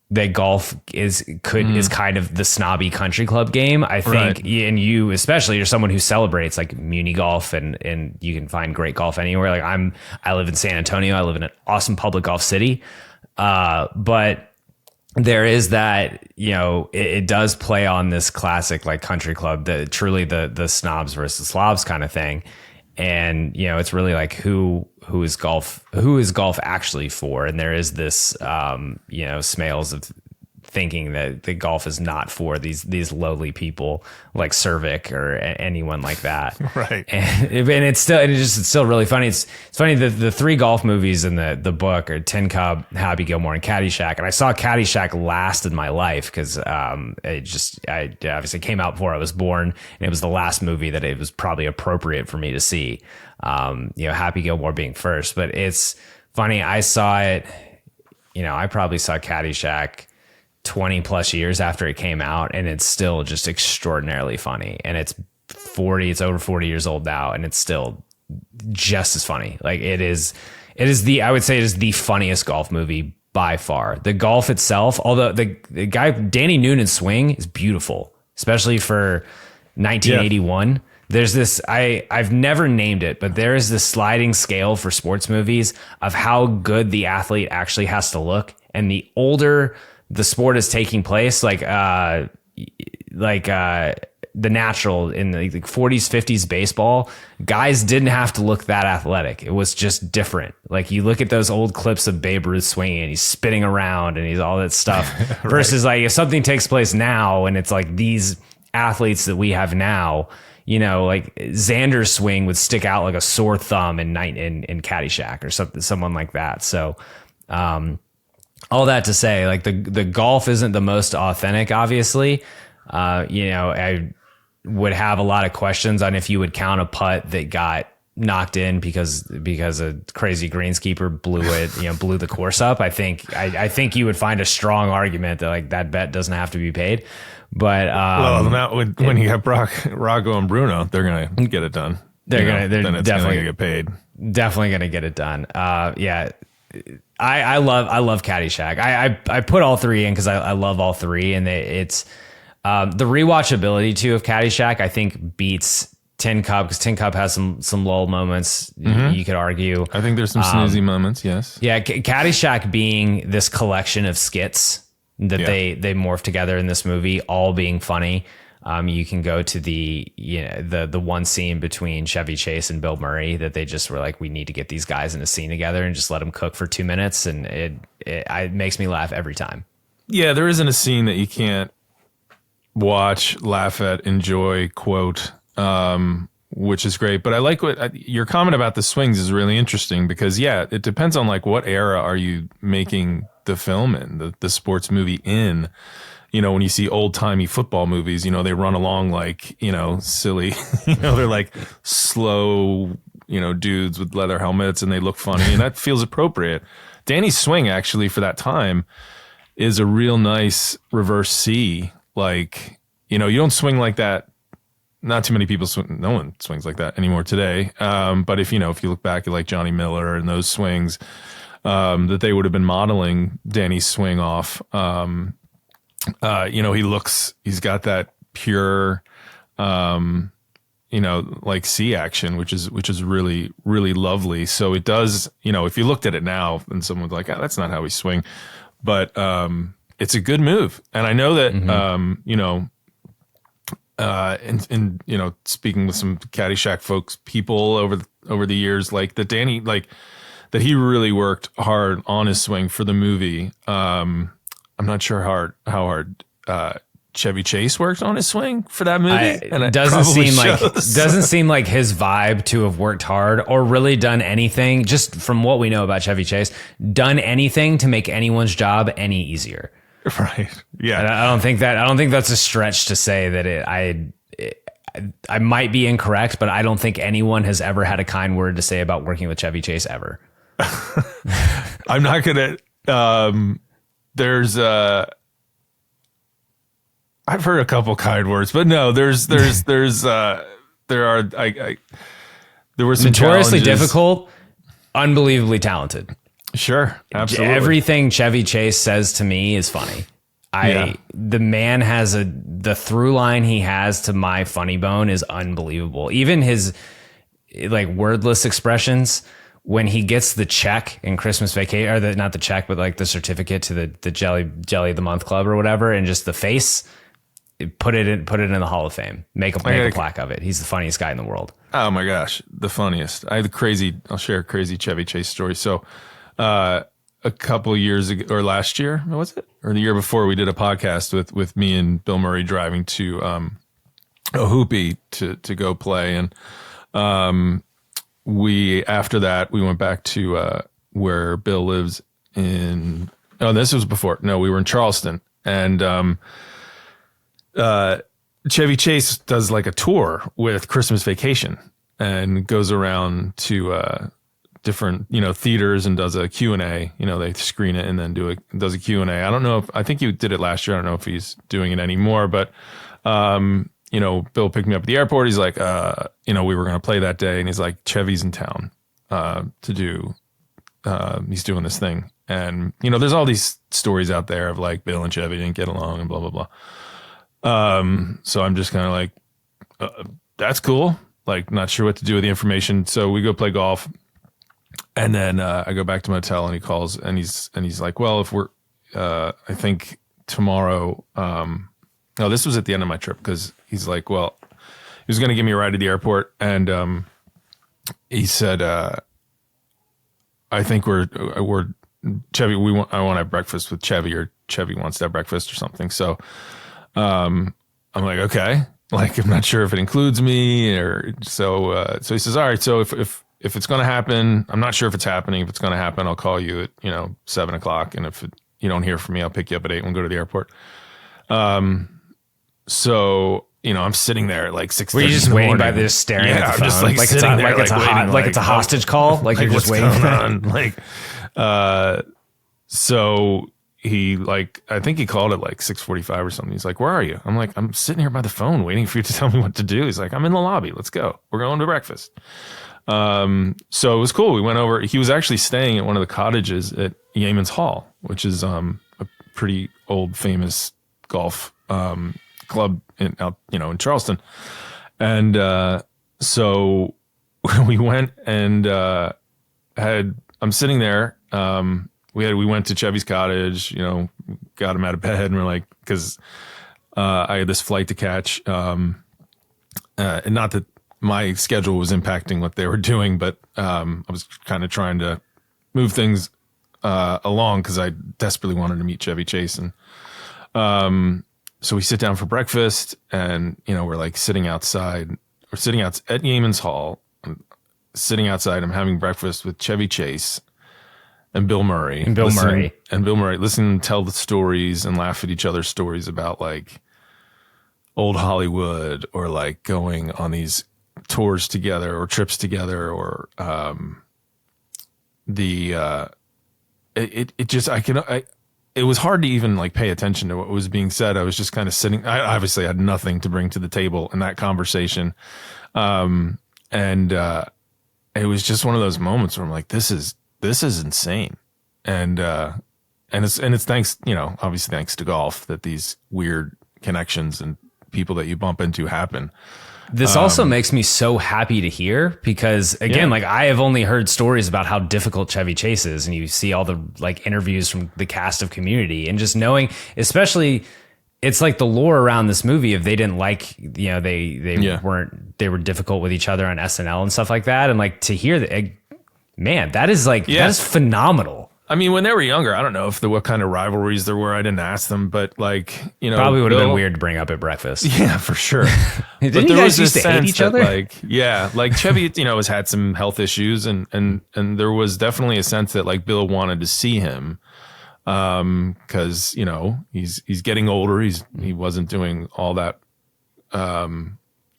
Speaker 1: that golf is kind of the snobby country club game. I think, right. And you especially, you're someone who celebrates like muni golf, and you can find great golf anywhere. Like I live in San Antonio. I live in an awesome public golf city. But there is that, it does play on this classic like country club, truly the snobs versus slobs kind of thing. And, it's really like who is golf actually for? And there is this, Smales of thinking that the golf is not for these lowly people like Cervic or anyone like that.
Speaker 2: Right.
Speaker 1: And it's still really funny. It's funny that the three golf movies in the book are Tin Cup, Happy Gilmore, and Caddyshack. And I saw Caddyshack last in my life because I obviously came out before I was born, and it was the last movie that it was probably appropriate for me to see. Happy Gilmore being first. But it's funny, I saw it, I probably saw Caddyshack 20 plus years after it came out, and it's still just extraordinarily funny. And it's over 40 years old now, and it's still just as funny. Like I would say it is the funniest golf movie by far. The golf itself, although the guy, Danny Noonan's swing is beautiful, especially for 1981. Yeah. There's this, I've never named it, but there is this sliding scale for sports movies of how good the athlete actually has to look. And the older the sport is taking place, like the natural in the 40s, 50s baseball, guys didn't have to look that athletic. It was just different. Like you look at those old clips of Babe Ruth swinging, and he's spinning around and he's all that stuff right. Versus like if something takes place now and it's like these athletes that we have now, like Xander's swing would stick out like a sore thumb in Caddyshack or someone like that. So, all that to say, like the golf isn't the most authentic, obviously. I would have a lot of questions on if you would count a putt that got knocked in because a crazy greenskeeper blew the course up. I think you would find a strong argument that like that bet doesn't have to be paid. But
Speaker 2: when you have Rocco and Bruno, they're gonna get it done.
Speaker 1: They're definitely
Speaker 2: gonna get paid. Definitely
Speaker 1: gonna get it done. Yeah. I love Caddyshack. I put all three in because I love all three, and it's the rewatchability too of Caddyshack I think beats Tin Cup, because Tin Cup has some lull moments. Mm-hmm. You could argue.
Speaker 2: I think there's some snoozy moments. Yes.
Speaker 1: Yeah, Caddyshack being this collection of skits that they morph together in this movie, all being funny. You can go to the one scene between Chevy Chase and Bill Murray that they just were like, we need to get these guys in a scene together and just let them cook for 2 minutes. And it makes me laugh every time.
Speaker 2: Yeah. There isn't a scene that you can't watch, laugh at, enjoy, quote. which is great. But I like your comment about the swings is really interesting because it depends on like what era are you making the film in, the sports movie in. When you see old timey football movies, they run along like, silly, they're like slow, dudes with leather helmets and they look funny and that feels appropriate. Danny's swing actually for that time is a real nice reverse C. Like, you don't swing like that. Not too many people swing. No one swings like that anymore today. But if you look back at like Johnny Miller and those swings, that they would have been modeling Danny's swing off. He's got that pure, like C action, which is really, really lovely. So it does, if you looked at it now and someone's like, that's not how we swing, but, it's a good move. And I know that, speaking with some Caddyshack people over the years, like that Danny, like that he really worked hard on his swing for the movie. I'm not sure how hard Chevy Chase worked on his swing for that movie. And it doesn't
Speaker 1: seem like his vibe to have worked hard or really done anything, just from what we know about Chevy Chase, done anything to make anyone's job any easier.
Speaker 2: Right. Yeah.
Speaker 1: And I don't think that's a stretch to say that I might be incorrect, but I don't think anyone has ever had a kind word to say about working with Chevy Chase ever.
Speaker 2: I'm not going to, I've heard a couple kind words, but no, there were some
Speaker 1: notoriously
Speaker 2: challenges.
Speaker 1: Difficult, unbelievably talented.
Speaker 2: Sure, absolutely.
Speaker 1: Everything Chevy Chase says to me is funny. The man has the through line he has to my funny bone is unbelievable. Even his like wordless expressions when he gets the check in Christmas Vacation, or not the check, but like the certificate to the Jelly of the Month Club or whatever, and just the face, put it in the Hall of Fame. Make a plaque of it. He's the funniest guy in the world.
Speaker 2: Oh my gosh, the funniest. I'll share a crazy Chevy Chase story. So, a couple of years ago, or last year, was it? Or the year before, we did a podcast with me and Bill Murray driving to Hoopie to go play. And after that, we went back to where Bill lives in, this was before. No, we were in Charleston. And Chevy Chase does like a tour with Christmas Vacation and goes around to different, theaters and does a Q&A. They screen it and then does a Q&A. I don't know I think you did it last year. I don't know if he's doing it anymore, but, Bill picked me up at the airport. He's like, we were going to play that day. And he's like, Chevy's in town, to do, he's doing this thing. And, there's all these stories out there of like Bill and Chevy didn't get along and blah, blah, blah. So I'm just kind of like, that's cool. Like, not sure what to do with the information. So we go play golf. And then I go back to my hotel and he calls and he's like, well, if we're, I think tomorrow, no, this was at the end of my trip because he's like, well, he was going to give me a ride to the airport. And he said, I think we're Chevy, I want to have breakfast with Chevy, or Chevy wants to have breakfast or something. So I'm like, okay, like, I'm not sure if it includes me or so he says, all right, so if it's going to happen, I'm not sure if it's happening. If it's going to happen, I'll call you at, 7:00. And if you don't hear from me, I'll pick you up at 8 and we'll go to the airport. So, I'm sitting there at like 6:30.
Speaker 1: Were you just waiting by this staring at the phone?
Speaker 2: Just like sitting there,
Speaker 1: it's a hostage call? Like you're just waiting
Speaker 2: on. Like, so he I think he called at like 6:45 or something. He's like, where are you? I'm like, I'm sitting here by the phone waiting for you to tell me what to do. He's like, I'm in the lobby. Let's go. We're going to breakfast. So it was cool. We went over, he was actually staying at one of the cottages at Yeaman's Hall, which is, a pretty old famous golf, club in Charleston. And, so we went and, I'm sitting there. We went to Chevy's cottage, got him out of bed and we're like, cause, I had this flight to catch, and not that my schedule was impacting what they were doing, but I was kind of trying to move things along because I desperately wanted to meet Chevy Chase. And so we sit down for breakfast and, we're like sitting outside or sitting out at Yeaman's Hall. I'm sitting outside. I'm having breakfast with Chevy Chase and Bill Murray.
Speaker 1: And Bill Murray.
Speaker 2: Listening to tell the stories and laugh at each other's stories about like old Hollywood, or like going on these tours together or trips together, or it was hard to even like pay attention to what was being said. I was just kind of sitting. I obviously had nothing to bring to the table in that conversation. And it was just one of those moments where I'm like, this is insane. And it's thanks, obviously thanks to golf that these weird connections and people that you bump into happen.
Speaker 1: This also makes me so happy to hear, because again, like I have only heard stories about how difficult Chevy Chase is, and you see all the like interviews from the cast of Community, and just knowing, especially it's like the lore around this movie, if they didn't like, they were difficult with each other on SNL and stuff like that. And like to hear that, man, that is phenomenal.
Speaker 2: I mean, when they were younger, I don't know what kind of rivalries there were. I didn't ask them, but like,
Speaker 1: probably would have been weird to bring up at breakfast.
Speaker 2: Yeah, for sure.
Speaker 1: Didn't you guys used to hate each other?
Speaker 2: Like Chevy, has had some health issues, and there was definitely a sense that like Bill wanted to see him, because he's getting older. He wasn't doing all that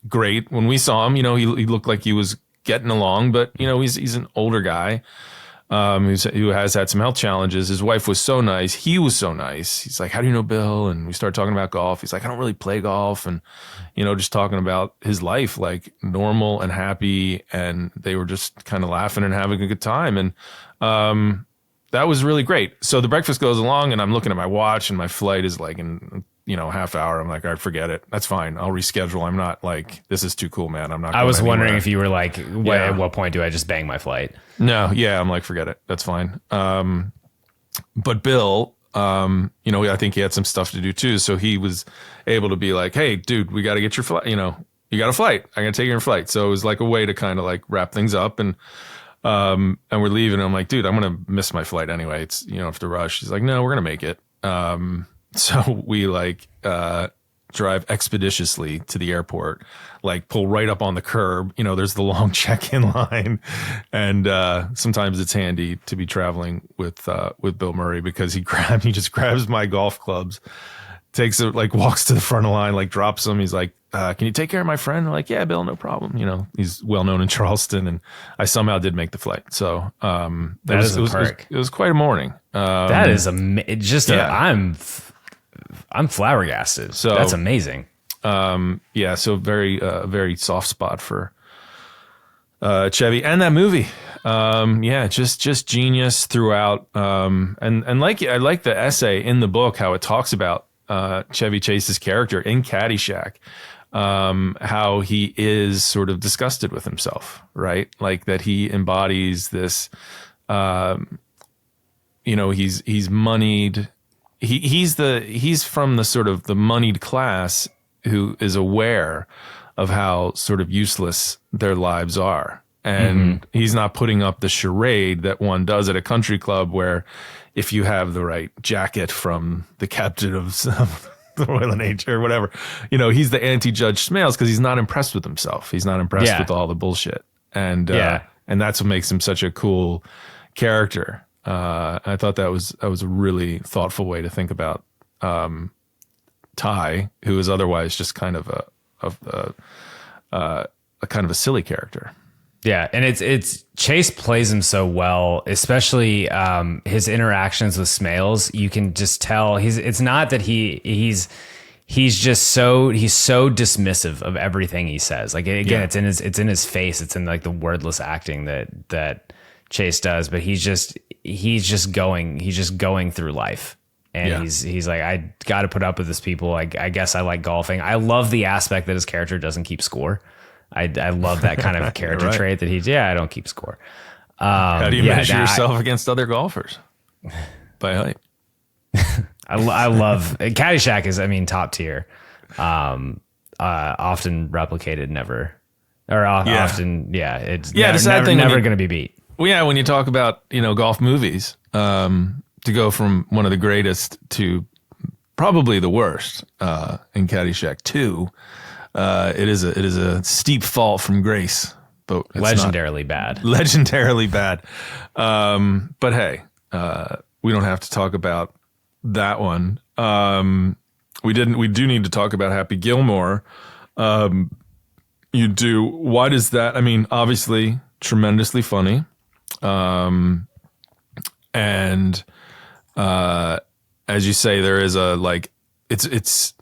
Speaker 2: great when we saw him. He looked like he was getting along, but he's an older guy. Who has had some health challenges. His wife was so nice. He was so nice. He's like, how do you know Bill? And we started talking about golf. He's like, I don't really play golf. And, just talking about his life, like normal and happy. And they were just kind of laughing and having a good time. And that was really great. So the breakfast goes along, and I'm looking at my watch, and my flight is like in half hour. I'm like, all right, forget it. That's fine. I'll reschedule. I'm not like, this is too cool, man. I'm not.
Speaker 1: I was wondering if you were like, at what point do I just bang my flight?
Speaker 2: No. Yeah. I'm like, forget it. That's fine. But Bill, I think he had some stuff to do too. So he was able to be like, hey, dude, we got to get your flight. You got a flight. I'm going to take your flight. So it was like a way to kind of like wrap things up, and we're leaving. I'm like, dude, I'm going to miss my flight anyway. It's, have to rush. He's like, no, we're going to make it. So we drive expeditiously to the airport, like pull right up on the curb. There's the long check-in line, and sometimes it's handy to be traveling with Bill Murray, because he just grabs my golf clubs, takes it, like walks to the front of the line, like drops them. He's like, can you take care of my friend? I'm like, yeah, Bill, no problem. He's well known in Charleston, and I somehow did make the flight. So it was quite a morning.
Speaker 1: That is I'm flabbergasted. So that's amazing.
Speaker 2: So very soft spot for Chevy and that movie. Just genius throughout. And like, I like the essay in the book, how it talks about Chevy Chase's character in Caddyshack, how he is sort of disgusted with himself, right? Like that he embodies this, he's moneyed. He's from the sort of the moneyed class who is aware of how sort of useless their lives are. And he's not putting up the charade that one does at a country club, where if you have the right jacket from the captain of the Royal Navy or whatever, he's the anti-Judge Smales, because he's not impressed with himself. He's not impressed with all the bullshit. And that's what makes him such a cool character. I thought that was a really thoughtful way to think about Ty, who is otherwise just kind of a kind of a silly character.
Speaker 1: Yeah, and it's Chase plays him so well, especially his interactions with Smales. You can just tell it's not that he's so dismissive of everything he says. Like again, it's in his face. It's in like the wordless acting that Chase does, but he's just going through life, and he's like, I got to put up with this people. I guess I like golfing. I love the aspect that his character doesn't keep score. I love that kind of character trait that I don't keep score.
Speaker 2: How do you measure yourself against other golfers? By height.
Speaker 1: I love Caddyshack is, top tier. Often replicated, never, or often, it's never going to be beat.
Speaker 2: Well, yeah, when you talk about, golf movies, to go from one of the greatest to probably the worst in Caddyshack 2, it is a steep fall from grace, but it's
Speaker 1: legendarily bad.
Speaker 2: Legendarily bad. But hey, we don't have to talk about that one. We do need to talk about Happy Gilmore. You do. Why does that? I mean, obviously, tremendously funny. And as you say, there is it's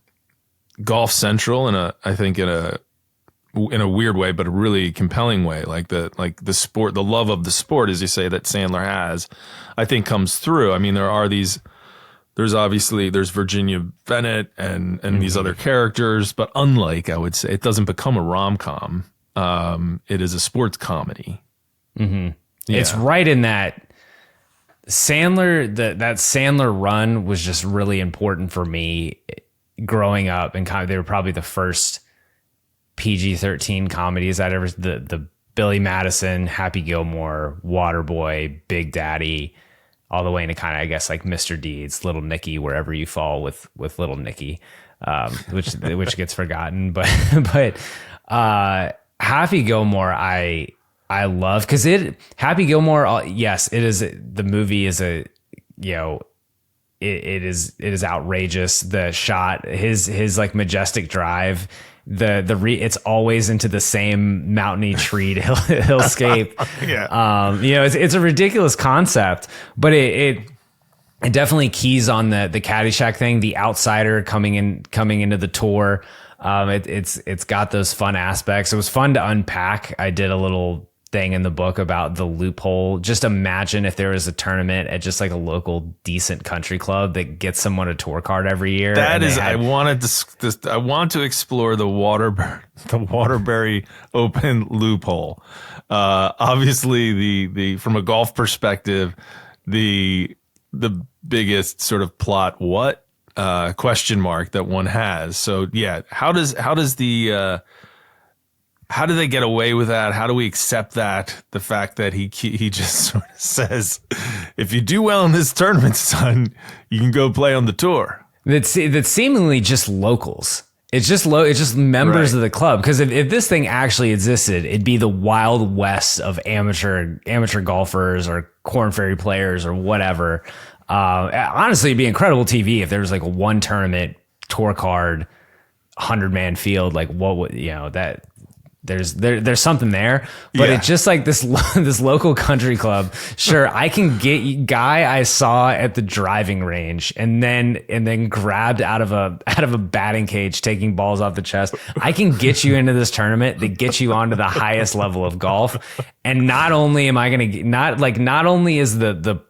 Speaker 2: golf central I think in a weird way, but a really compelling way. Like the sport, the love of the sport, as you say, that Sandler has, I think comes through. I mean, there's Virginia Bennett and these other characters, but unlike, I would say, it doesn't become a rom-com. It is a sports comedy.
Speaker 1: Mm-hmm. Yeah. It's right in that Sandler, that Sandler run was just really important for me growing up, and they were probably the first PG-13 comedies I'd ever, the Billy Madison, Happy Gilmore, Waterboy, Big Daddy, all the way into kind of, I guess, like Mr. Deeds, Little Nicky, wherever you fall with Little Nicky, which gets forgotten. But Happy Gilmore, I love, because Happy Gilmore, yes, it is, the movie is it is outrageous. The shot, his like majestic drive, it's always into the same mountainy treed hillscape.
Speaker 2: Yeah.
Speaker 1: It's a ridiculous concept, but it definitely keys on the Caddyshack thing, the outsider coming into the tour. It's got those fun aspects. It was fun to unpack. I did a little thing in the book about the loophole. Just imagine if there was a tournament at just like a local decent country club that gets someone a tour card every year.
Speaker 2: I want to explore the Waterbury Open loophole. Obviously, the from a golf perspective, the biggest sort of plot question mark that one has. So yeah, how do they get away with that? How do we accept that? The fact that he just sort of says, if you do well in this tournament, son, you can go play on the tour.
Speaker 1: That's seemingly just locals. It's just members of the club. Because if this thing actually existed, it'd be the Wild West of amateur golfers or Korn Ferry players or whatever. Honestly, it'd be incredible TV if there was like a one tournament tour card, 100-man field. Like what would that? There's something there, but it's just like this local country club. Sure, I can get guy I saw at the driving range and then grabbed out of a batting cage taking balls off the chest. I can get you into this tournament that gets you onto the highest level of golf. And not only am I going to not only is the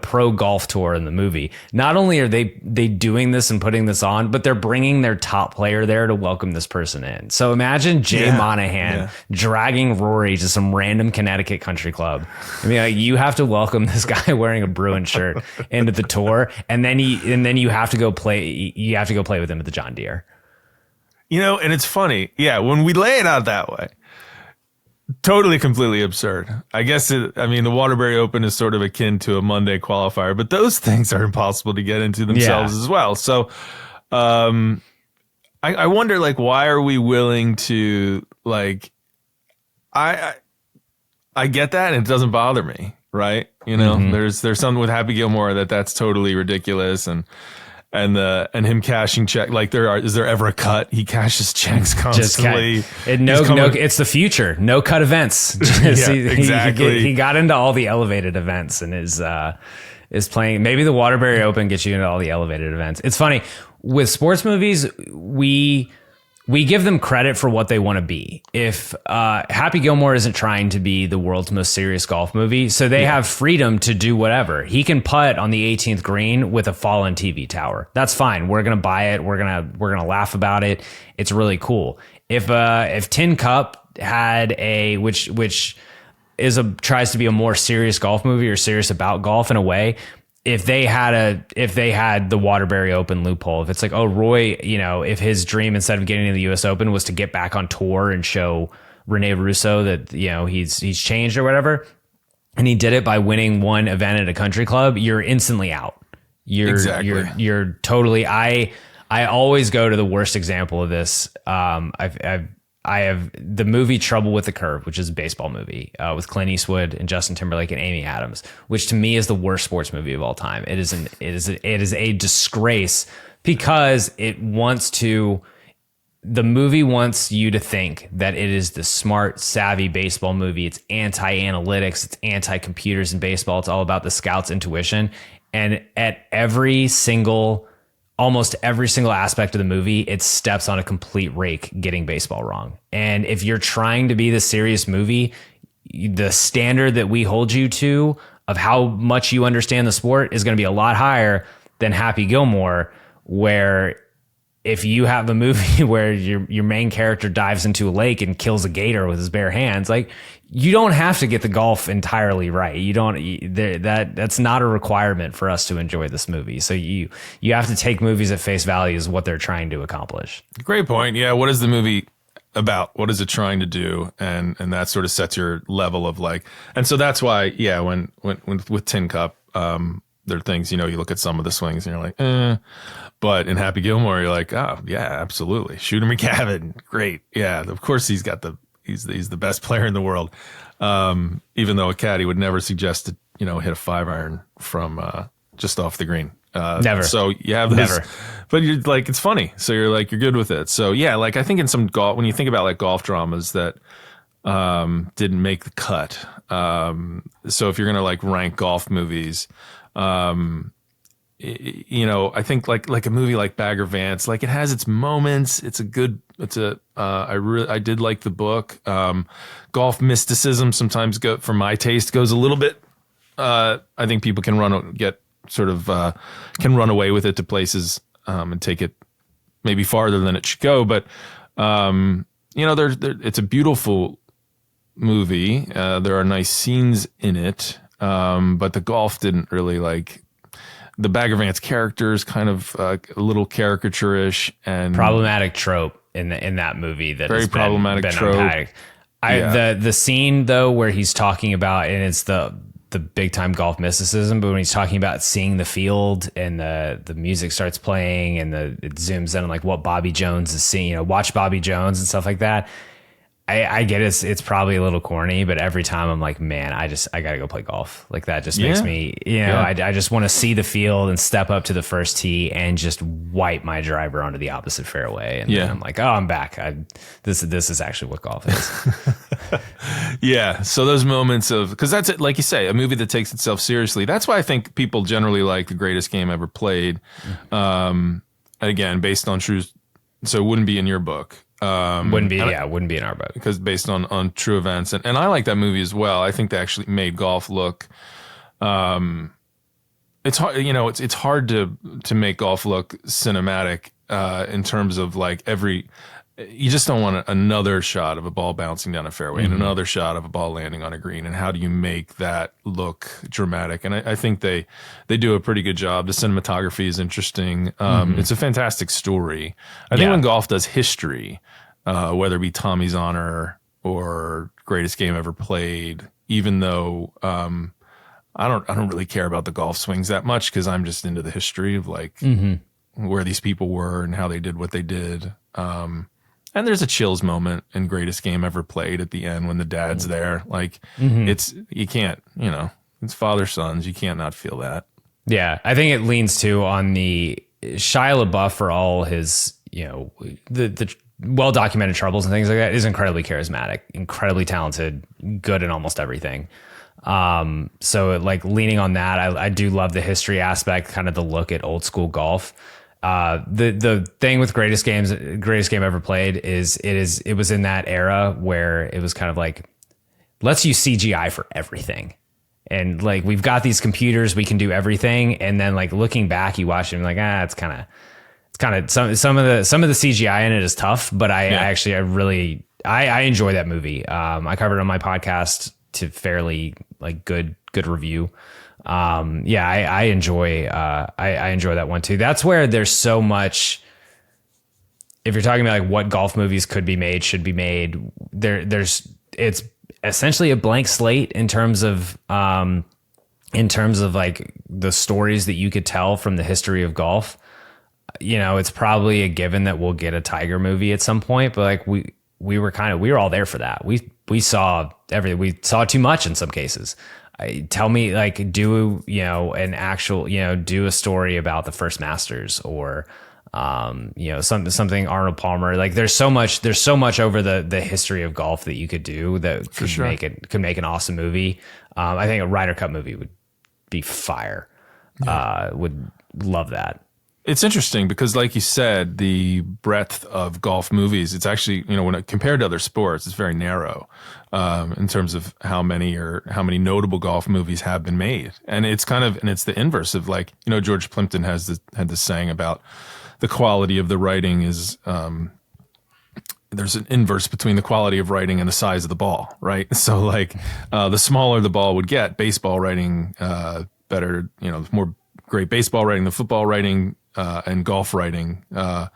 Speaker 1: pro golf tour in the movie, not only are they doing this and putting this on, but they're bringing their top player there to welcome this person in. So imagine Jay Monahan dragging Rory to some random Connecticut country club. I mean, like, you have to welcome this guy wearing a Bruin shirt into the tour, and then you have to go play. You have to go play with him at the John Deere.
Speaker 2: And it's funny, when we lay it out that way. Totally, completely absurd. I guess the Waterbury Open is sort of akin to a Monday qualifier, but those things are impossible to get into themselves as well. So I wonder, like, why are we willing to, like, I get that and it doesn't bother me, right? There's something with Happy Gilmore that's totally ridiculous, and him cashing check, like is there ever a cut? He cashes checks constantly.
Speaker 1: It's the future. No cut events.
Speaker 2: Exactly.
Speaker 1: He got into all the elevated events and is playing. Maybe the Waterbury Open gets you into all the elevated events. It's funny with sports movies. We give them credit for what they want to be. If Happy Gilmore isn't trying to be the world's most serious golf movie, so they have freedom to do whatever. He can putt on the 18th green with a fallen TV tower. That's fine. We're gonna buy it. We're gonna laugh about it. It's really cool. If Tin Cup had which tries to be a more serious golf movie or serious about golf in a way. If they had the Waterbury Open loophole, if it's like, oh, Roy, if his dream instead of getting to the U.S. Open was to get back on tour and show Rene Russo that he's changed or whatever, and he did it by winning one event at a country club, you're instantly out. You're totally. I I always go to the worst example of this. I have the movie Trouble with the Curve, which is a baseball movie with Clint Eastwood and Justin Timberlake and Amy Adams, which to me is the worst sports movie of all time. It is a disgrace because the movie wants you to think that it is the smart, savvy baseball movie. It's anti-analytics, it's anti-computers in baseball. It's all about the scout's intuition. And at almost every single aspect of the movie, it steps on a complete rake getting baseball wrong. And if you're trying to be the serious movie, the standard that we hold you to of how much you understand the sport is going to be a lot higher than Happy Gilmore, where if you have a movie where your main character dives into a lake and kills a gator with his bare hands, like, you don't have to get the golf entirely right. That's not a requirement for us to enjoy this movie. So you have to take movies at face value as what they're trying to accomplish.
Speaker 2: Great point. Yeah. What is the movie about? What is it trying to do? And that sort of sets your level of like, and so that's why, yeah, when with Tin Cup, there are things, you look at some of the swings and you're like, but in Happy Gilmore, you're like, oh yeah, absolutely. Shooter McGavin. Great. Yeah. Of course he's the best player in the world. Even though a caddy would never suggest to, hit a 5-iron from, just off the green.
Speaker 1: Never.
Speaker 2: So you have this, never. But you're like, it's funny. So you're like, you're good with it. So yeah, like I think in some golf, when you think about like golf dramas that, didn't make the cut. So if you're going to like rank golf movies, I think like a movie like Bagger Vance, like it has its moments. I did like the book. Golf mysticism sometimes for my taste goes a little bit. I think people can run away with it to places, and take it maybe farther than it should go. But, it's a beautiful movie. There are nice scenes in it. But the golf didn't really like. The Bagger Vance character is kind of a little caricature-ish and
Speaker 1: problematic trope in that movie. That
Speaker 2: very problematic trope.
Speaker 1: Unpacked. The scene though where he's talking about, and it's the big time golf mysticism, but when he's talking about seeing the field and the music starts playing and it zooms in on like what Bobby Jones is seeing, watch Bobby Jones and stuff like that. I get it. It's probably a little corny, but every time I'm like, man, I gotta go play golf. Like that just makes me, I just want to see the field and step up to the first tee and just wipe my driver onto the opposite fairway. And then I'm like, oh, I'm back. This is actually what golf is.
Speaker 2: Yeah. So those moments because that's it. Like you say, a movie that takes itself seriously. That's why I think people generally like The Greatest Game Ever Played. Again, based on true. So it wouldn't be in your book.
Speaker 1: Wouldn't be in our book
Speaker 2: because based on true events, and I like that movie as well. I think they actually made golf look. It's hard, it's hard to make golf look cinematic in terms of like you just don't want another shot of a ball bouncing down a fairway and another shot of a ball landing on a green. And how do you make that look dramatic? And I think they do a pretty good job. The cinematography is interesting. It's a fantastic story. I think when golf does history, whether it be Tommy's Honor or Greatest Game Ever Played, even though I don't really care about the golf swings that much because I'm just into the history of like where these people were and how they did what they did. And there's a chills moment in Greatest Game Ever Played at the end when the dad's there. Like you can't, it's father sons. You can't not feel that.
Speaker 1: Yeah. I think it leans too on the Shia LaBeouf for all his, the well-documented troubles and things like that is incredibly charismatic, incredibly talented, good in almost everything. So like leaning on that, I do love the history aspect, kind of the look at old school golf. The thing with Greatest Game Ever Played is it was in that era where it was kind of like, let's use CGI for everything. And like, we've got these computers, we can do everything. And then like looking back, you watch it and like, it's kind of some of the CGI in it is tough, but I really enjoy that movie. I covered it on my podcast to fairly like good review. I enjoy that one too. That's where there's so much, if you're talking about like what golf movies could be made, should be made, it's essentially a blank slate in terms of like the stories that you could tell from the history of golf. it's probably a given that we'll get a Tiger movie at some point, but like we were all there for that. We saw everything. We saw too much in some cases. Tell me, like, do an actual, do a story about the first Masters, or something Arnold Palmer. Like, there's so much over the history of golf that you could do that could make an awesome movie. I think a Ryder Cup movie would be fire. Would love that.
Speaker 2: It's interesting because, like you said, the breadth of golf movies, it's actually, when compared to other sports, it's very narrow in terms of how many notable golf movies have been made. And it's it's the inverse of, like, George Plimpton had this saying about the quality of the writing is, there's an inverse between the quality of writing and the size of the ball, right? So, like, the smaller the ball would get, baseball writing better, more great baseball writing, the football writing, and golf writing, that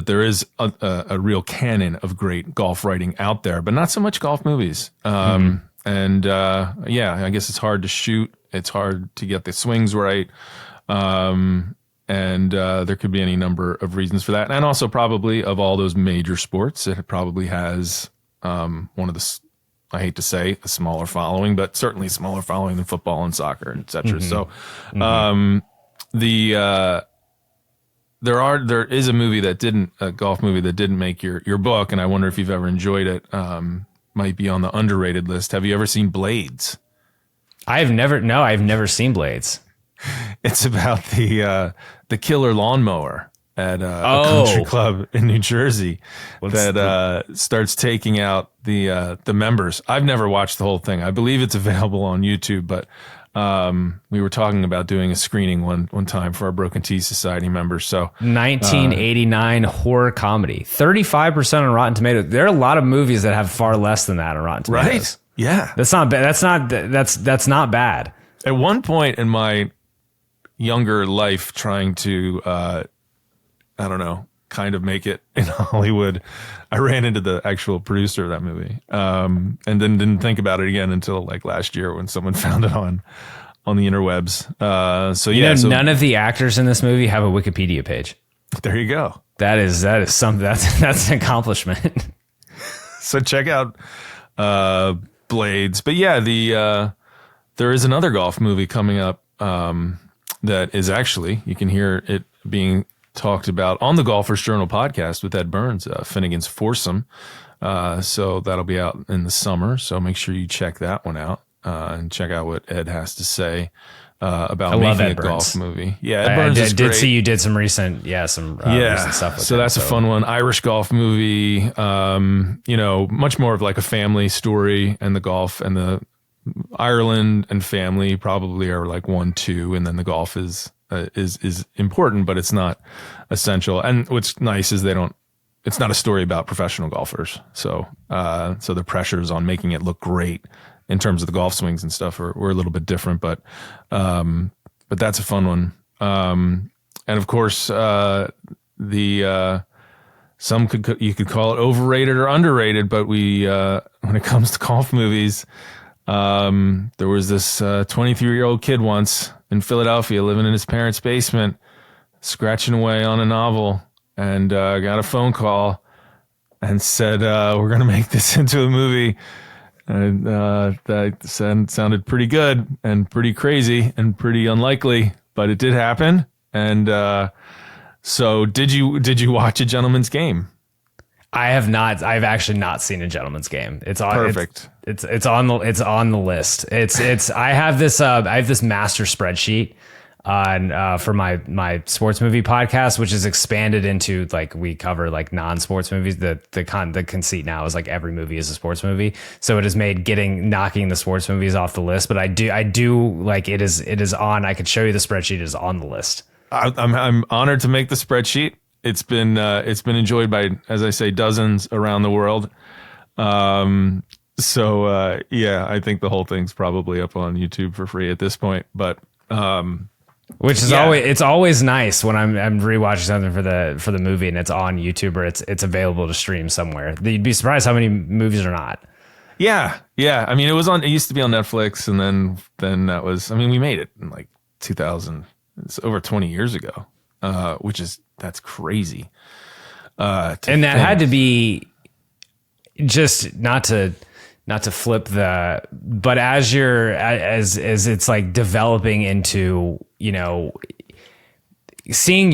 Speaker 2: there is a real canon of great golf writing out there, but not so much golf movies. And I guess it's hard to shoot. It's hard to get the swings right. And there could be any number of reasons for that. And also, probably, of all those major sports, it probably has one of the, I hate to say, a smaller following, but certainly smaller following than football and soccer, et cetera. So there is a golf movie that didn't make your book, and I wonder if you've ever enjoyed it. Might be on the underrated list. Have you ever seen Blades?
Speaker 1: I've never seen Blades.
Speaker 2: It's about the killer lawnmower at a country club in New Jersey starts taking out the members. I've never watched the whole thing. I believe it's available on YouTube, but we were talking about doing a screening one time for our Broken Tea Society members. So
Speaker 1: 1989 horror comedy, 35% on Rotten Tomatoes. There are a lot of movies that have far less than that on Rotten Tomatoes.
Speaker 2: Right? Yeah,
Speaker 1: that's not bad. That's not bad.
Speaker 2: At one point in my younger life, trying to kind of make it in Hollywood, I ran into the actual producer of that movie, and then didn't think about it again until, like, last year when someone found it on the interwebs. So
Speaker 1: none of the actors in this movie have a Wikipedia page.
Speaker 2: There you go.
Speaker 1: That is something. That's an accomplishment.
Speaker 2: So check out Blades. But yeah, there is another golf movie coming up that is actually, you can hear it being talked about on the Golfers Journal podcast with Ed Burns, Finnegan's Foursome. So that'll be out in the summer. So make sure you check that one out and check out what Ed has to say about making a golf movie. Yeah, Ed Burns is great.
Speaker 1: Did see you did some recent recent stuff with
Speaker 2: so that's a fun one. Irish golf movie, much more of like a family story, and the golf and the Ireland and family probably are like 1, 2, and then the golf is important, but it's not essential. And what's nice is it's not a story about professional golfers. So the pressures on making it look great in terms of the golf swings and stuff were a little bit different, but that's a fun one. And of course, you could call it overrated or underrated, but when it comes to golf movies, there was this 23-year-old kid once in Philadelphia living in his parents' basement, scratching away on a novel, and got a phone call and said, we're going to make this into a movie. And that sounded pretty good and pretty crazy and pretty unlikely, but it did happen. And so did you watch A Gentleman's Game?
Speaker 1: I have not. I've actually not seen A Gentleman's Game. It's on
Speaker 2: perfect.
Speaker 1: It's on the list. I have this master spreadsheet for my sports movie podcast, which is expanded into, like, we cover like non-sports movies. The conceit now is like every movie is a sports movie. So it has made knocking the sports movies off the list. But I do like it is on. I could show you the spreadsheet. It is on the list.
Speaker 2: I'm honored to make the spreadsheet. It's been enjoyed by, as I say, dozens around the world. I think the whole thing's probably up on YouTube for free at this point. But
Speaker 1: which is always nice when I'm rewatching something for the movie and it's on YouTube or it's available to stream somewhere. You'd be surprised how many movies are not.
Speaker 2: Yeah. I mean, it used to be on Netflix, and then that was. I mean, we made it in like 2000. It's over 20 years ago. that's crazy.
Speaker 1: And that had to be just not to flip but as it's like developing into, seeing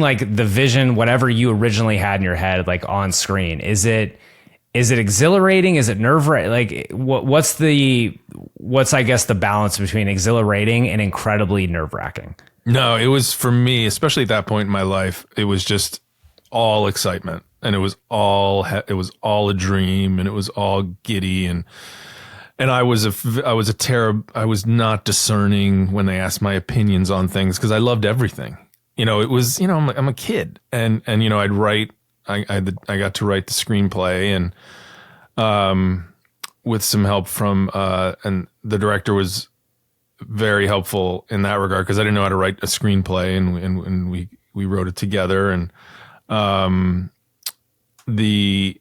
Speaker 1: like the vision, whatever you originally had in your head, like on screen, is it exhilarating? Is it nerve-wracking? Like what's I guess the balance between exhilarating and incredibly nerve-wracking?
Speaker 2: No, it was, for me, especially at that point in my life, it was just all excitement, and it was all a dream, and it was all giddy, and I was not discerning when they asked my opinions on things, because I loved everything. It was, I'm a kid, and I'd write. I got to write the screenplay, and with some help from and the director was very helpful in that regard, because I didn't know how to write a screenplay, and we wrote it together, and the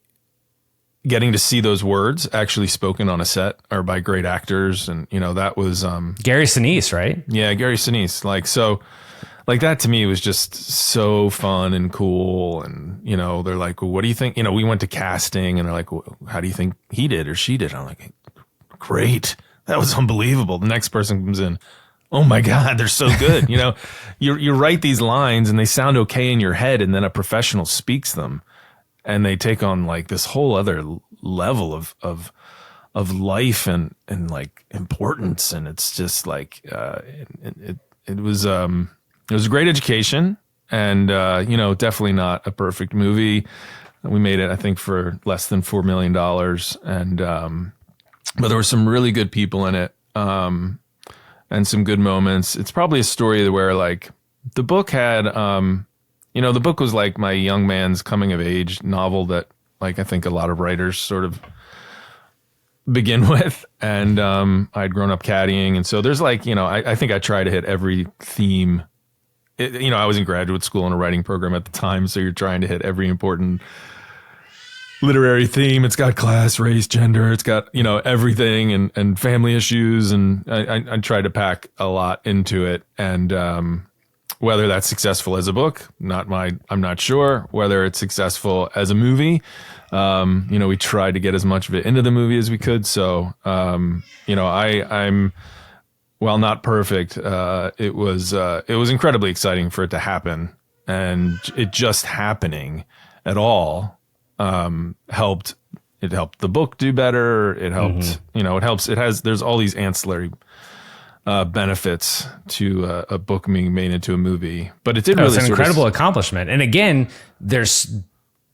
Speaker 2: getting to see those words actually spoken on a set or by great actors, and that was
Speaker 1: Gary Sinise, right?
Speaker 2: Yeah, Gary Sinise. Like that to me was just so fun and cool, and they're like, well, what do you think? We went to casting, and they're like, well, how do you think he did or she did? I'm like, great, that was unbelievable. The next person comes in, oh my God, they're so good. You write these lines and they sound okay in your head, and then a professional speaks them, and they take on like this whole other level of life and like importance, and it's just like it was a great education, and definitely not a perfect movie. We made it, I think, for less than $4 million, and but there were some really good people in it, and some good moments. It's probably a story where, like, the book had, the book was like my young man's coming of age novel that, like, I think a lot of writers sort of begin with, and I'd grown up caddying, and so there's like, I think I try to hit every theme. I was in graduate school in a writing program at the time, so you're trying to hit every important literary theme. It's got class, race, gender. It's got, everything, and family issues. And I tried to pack a lot into it. And whether that's successful as a book, I'm not sure. Whether it's successful as a movie, we tried to get as much of it into the movie as we could. So, I'm, while not perfect, it was incredibly exciting for it to happen, and it just happening at all helped. It helped the book do better. It helped, there's all these ancillary benefits to a book being made into a movie, but it did really.
Speaker 1: It's an incredible accomplishment, and again, there's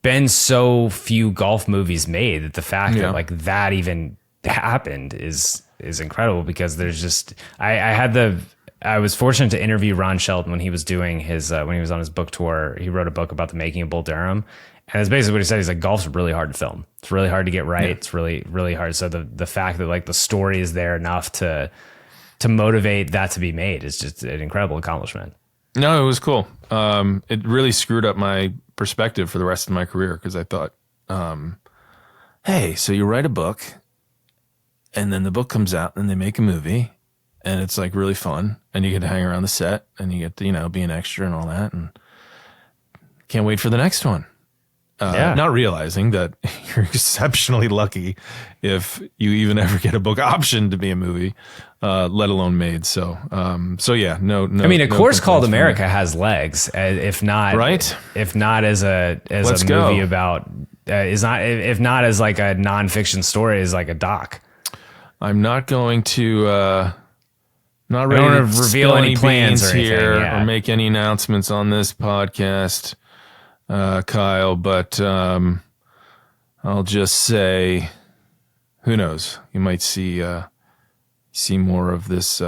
Speaker 1: been so few golf movies made that the fact that like that even happened is incredible, because there's just I was fortunate to interview Ron Shelton when he was doing his when he was on his book tour. He wrote a book about the making of Bull Durham, and it's basically what he said. He's like, golf's really hard to film. It's really hard to get right. Yeah. It's really, really hard. So the fact that like the story is there enough to motivate that to be made is just an incredible accomplishment.
Speaker 2: No, it was cool. It really screwed up my perspective for the rest of my career, because I thought, hey, so you write a book, and then the book comes out, and they make a movie, and it's like really fun, and you get to hang around the set, and you get to, be an extra and all that, and can't wait for the next one. Not realizing that you're exceptionally lucky if you even ever get a book option to be a movie, let alone made. So yeah, no.
Speaker 1: I mean, A Course Called America has legs, if not
Speaker 2: right.
Speaker 1: If not as a movie about, if not as like a nonfiction story, as like a doc.
Speaker 2: I'm not going to. Not ready
Speaker 1: to
Speaker 2: to
Speaker 1: reveal any plans or
Speaker 2: here or make any announcements on this podcast, Kyle, but I'll just say, who knows? You might see more of this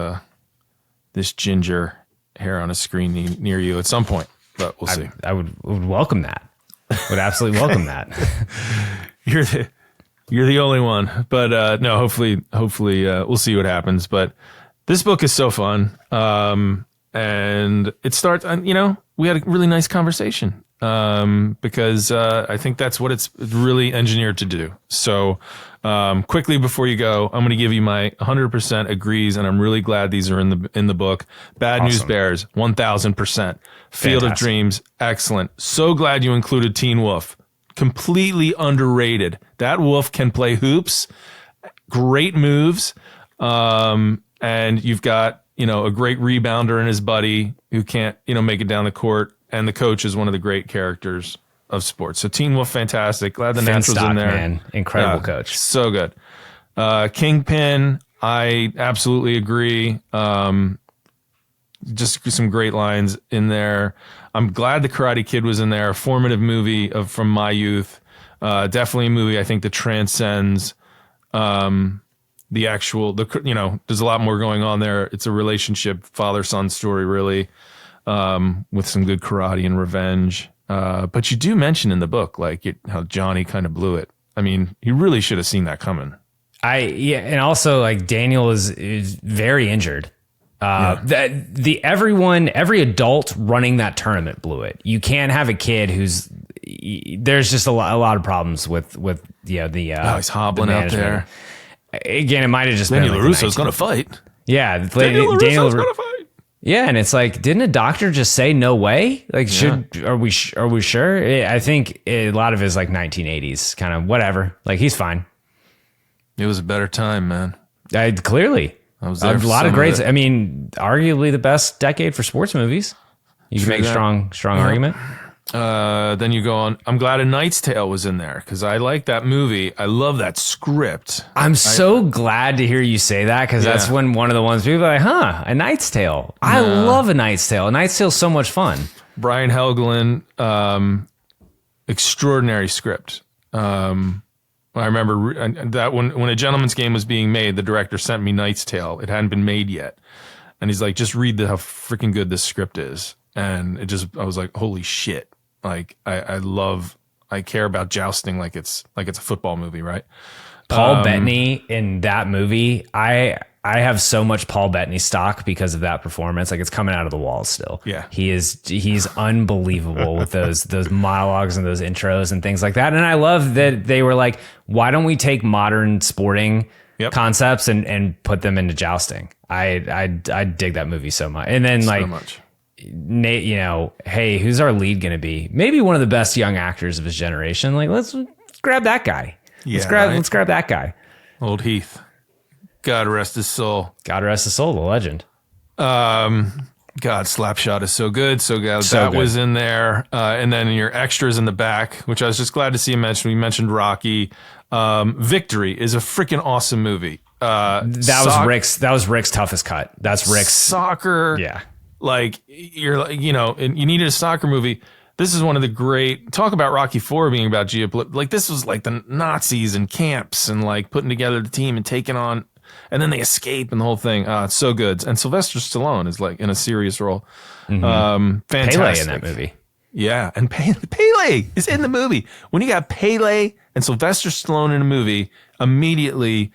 Speaker 2: ginger hair on a screen near you at some point, but we'll see.
Speaker 1: I would welcome that. Would absolutely welcome that.
Speaker 2: You're the only one, but no. Hopefully, we'll see what happens. But this book is so fun, and it starts. We had a really nice conversation. because I think that's what it's really engineered to do. So quickly before you go, I'm going to give you my 100% agrees, and I'm really glad these are in the book. Bad News Bears, 1000%. Field of Dreams, excellent. So glad you included Teen Wolf. Completely underrated. That wolf can play hoops, great moves, and you've got a great rebounder in his buddy who can't make it down the court, and the coach is one of the great characters of sports. So Teen Wolf, fantastic. Glad the Natural's in there.
Speaker 1: Man, incredible coach.
Speaker 2: So good. Kingpin, I absolutely agree. Just some great lines in there. I'm glad the Karate Kid was in there. A formative movie from my youth. Definitely a movie I think that transcends the actual. There's a lot more going on there. It's a relationship, father-son story, really, with some good karate and revenge. But you do mention in the book how Johnny kind of blew it. I mean, he really should have seen that coming.
Speaker 1: And also Daniel is very injured. Every adult running that tournament blew it. You can't have a kid there's just a lot of problems with
Speaker 2: he's hobbling out there.
Speaker 1: Again, it might have just
Speaker 2: Daniel
Speaker 1: been
Speaker 2: LaRusso's going to fight.
Speaker 1: Yeah,
Speaker 2: Daniel LaRusso's going to fight.
Speaker 1: Yeah, and it's didn't a doctor just say no way? Are we sure? I think a lot of it is 1980s kind of whatever. He's fine.
Speaker 2: It was a better time, man.
Speaker 1: Clearly.
Speaker 2: I was there
Speaker 1: a lot of great. I mean, arguably the best decade for sports movies. You can make a strong argument.
Speaker 2: Then you go on. I'm glad A Knight's Tale was in there because I like that movie. I love that script.
Speaker 1: I'm so glad to hear you say that because that's one of the ones people are like, A Knight's Tale. I love A Knight's Tale. A Knight's Tale is so much fun.
Speaker 2: Brian Helgeland, extraordinary script. I remember that when A Gentleman's Game was being made, the director sent me Knight's Tale. It hadn't been made yet. And he's like, just read how freaking good this script is. And I was like, holy shit. I care about jousting like it's a football movie, right?
Speaker 1: Paul Bettany in that movie, I have so much Paul Bettany stock because of that performance. It's coming out of the walls still.
Speaker 2: Yeah.
Speaker 1: He's unbelievable with those monologues and those intros and things like that. And I love that they were like, why don't we take modern sporting concepts and put them into jousting? I dig that movie so much. And then
Speaker 2: so much.
Speaker 1: Nate, hey, who's our lead going to be? Maybe one of the best young actors of his generation. Let's grab that guy.
Speaker 2: Yeah,
Speaker 1: let's grab that guy.
Speaker 2: Old Heath. God rest his soul.
Speaker 1: God rest his soul, the legend.
Speaker 2: God, Slapshot is so good. So glad that was in there. And then your extras in the back, which I was just glad to see you mention. We mentioned Rocky. Victory is a freaking awesome movie.
Speaker 1: That was Rick's toughest cut. That's Rick's
Speaker 2: soccer.
Speaker 1: Yeah.
Speaker 2: And you needed a soccer movie. This is one of the great, talk about Rocky IV being about geopolitics. This was the Nazis and camps and putting together the team and taking on, and then they escape and the whole thing. It's so good. And Sylvester Stallone is in a serious role. Mm-hmm. Fantastic.
Speaker 1: Pele in that movie.
Speaker 2: Yeah. And Pele is in the movie. When you got Pele and Sylvester Stallone in a movie, immediately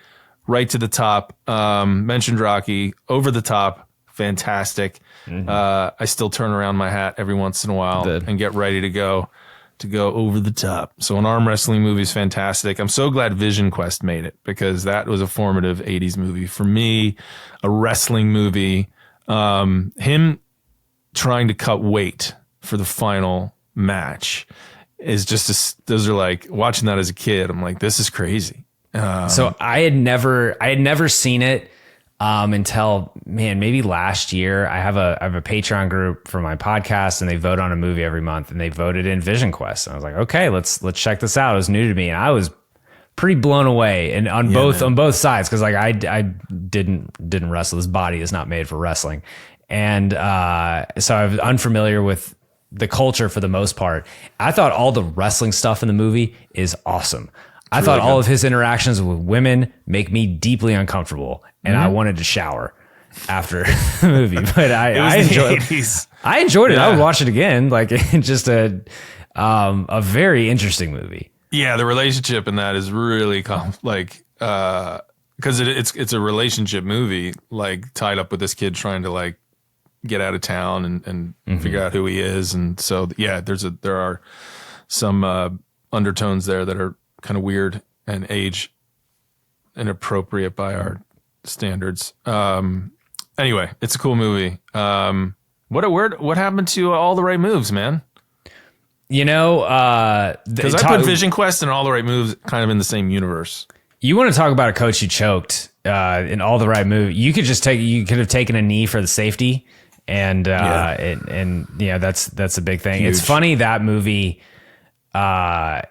Speaker 2: right to the top. Mentioned Rocky, over the top. Fantastic. Mm-hmm. I still turn around my hat every once in a while and get ready to go over the top. So an arm wrestling movie is fantastic. I'm so glad Vision Quest made it because that was a formative 80s movie for me, a wrestling movie. Him trying to cut weight for the final match is those are watching that as a kid. I'm like, this is crazy.
Speaker 1: So I had never seen it. Until maybe last year. I have a Patreon group for my podcast and they vote on a movie every month and they voted in Vision Quest. And I was like, okay, let's check this out. It was new to me and I was pretty blown away and on both sides. Cause I didn't wrestle. This body is not made for wrestling. And, so I was unfamiliar with the culture for the most part. I thought all the wrestling stuff in the movie is awesome. I thought all of his interactions with women make me deeply uncomfortable, and I wanted to shower after the movie. But I enjoyed it. I enjoyed it. Yeah. I would watch it again. Just a very interesting movie.
Speaker 2: Yeah, the relationship in that is really because it's a relationship movie, tied up with this kid trying to get out of town and figure out who he is. And so, yeah, there are some undertones there that are kind of weird and age inappropriate by our standards. Anyway, it's a cool movie. What happened to All the Right Moves, man?
Speaker 1: You know,
Speaker 2: because I put Vision Quest and All the Right Moves kind of in the same universe.
Speaker 1: You want to talk about a coach who choked in All the Right Moves? You could have taken a knee for the safety, and that's a big thing. Huge. It's funny that movie. I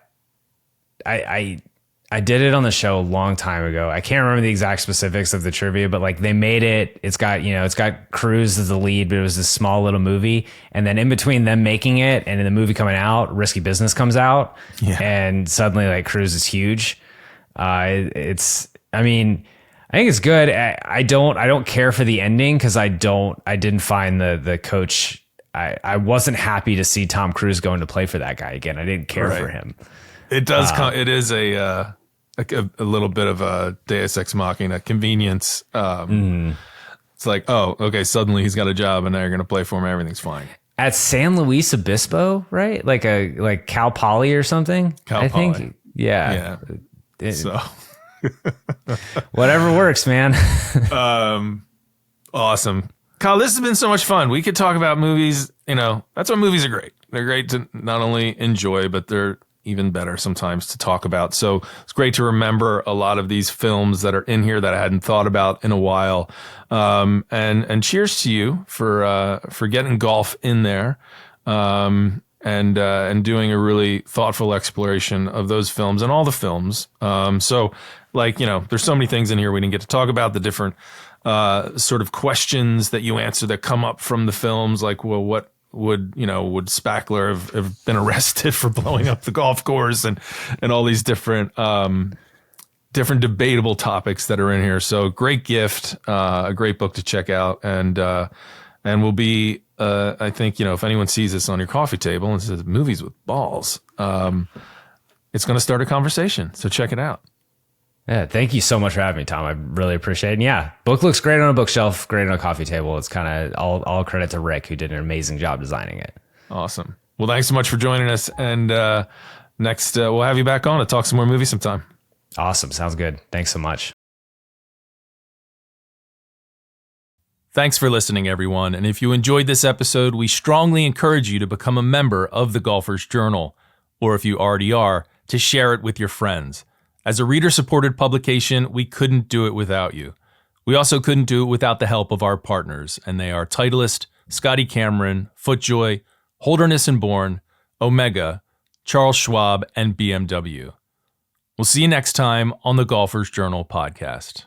Speaker 1: did it on the show a long time ago. I can't remember the exact specifics of the trivia, but like they made it. It's got Cruise as the lead, but it was this small little movie. And then in between them making it and in the movie coming out, Risky Business comes out, and suddenly like Cruise is huge. I think it's good. I don't care for the ending because I didn't find the coach. I wasn't happy to see Tom Cruise going to play for that guy again. I didn't care for him.
Speaker 2: It does. It is a little bit of a Deus Ex Machina convenience. It's like, oh, okay, suddenly he's got a job and now you're going to play for him. Everything's fine.
Speaker 1: At San Luis Obispo, right? Like Cal Poly or something. I think. Yeah.
Speaker 2: So
Speaker 1: whatever works, man.
Speaker 2: Awesome. Kyle, this has been so much fun. We could talk about movies. That's why movies are great. They're great to not only enjoy, but they're even better sometimes to talk about. So it's great to remember a lot of these films that are in here that I hadn't thought about in a while. And cheers to you for getting golf in there, and doing a really thoughtful exploration of those films and all the films. So there's so many things in here we didn't get to talk about, the different sort of questions that you answer that come up from the films, like, well, what would Spackler have been arrested for blowing up the golf course, and all these different debatable topics that are in here. So great gift, a great book to check out, and will be I think if anyone sees this on your coffee table and says movies with balls, it's going to start a conversation. So check it out.
Speaker 1: Yeah, thank you so much for having me, Tom. I really appreciate it. And yeah, book looks great on a bookshelf, great on a coffee table. It's kind of all credit to Rick, who did an amazing job designing it.
Speaker 2: Awesome. Well, thanks so much for joining us. And next, we'll have you back on to talk some more movies sometime.
Speaker 1: Awesome. Sounds good. Thanks so much.
Speaker 3: Thanks for listening, everyone. And if you enjoyed this episode, we strongly encourage you to become a member of the Golfer's Journal, or if you already are, to share it with your friends. As a reader-supported publication, we couldn't do it without you. We also couldn't do it without the help of our partners, and they are Titleist, Scotty Cameron, FootJoy, Holderness & Bourne, Omega, Charles Schwab, and BMW. We'll see you next time on the Golfer's Journal podcast.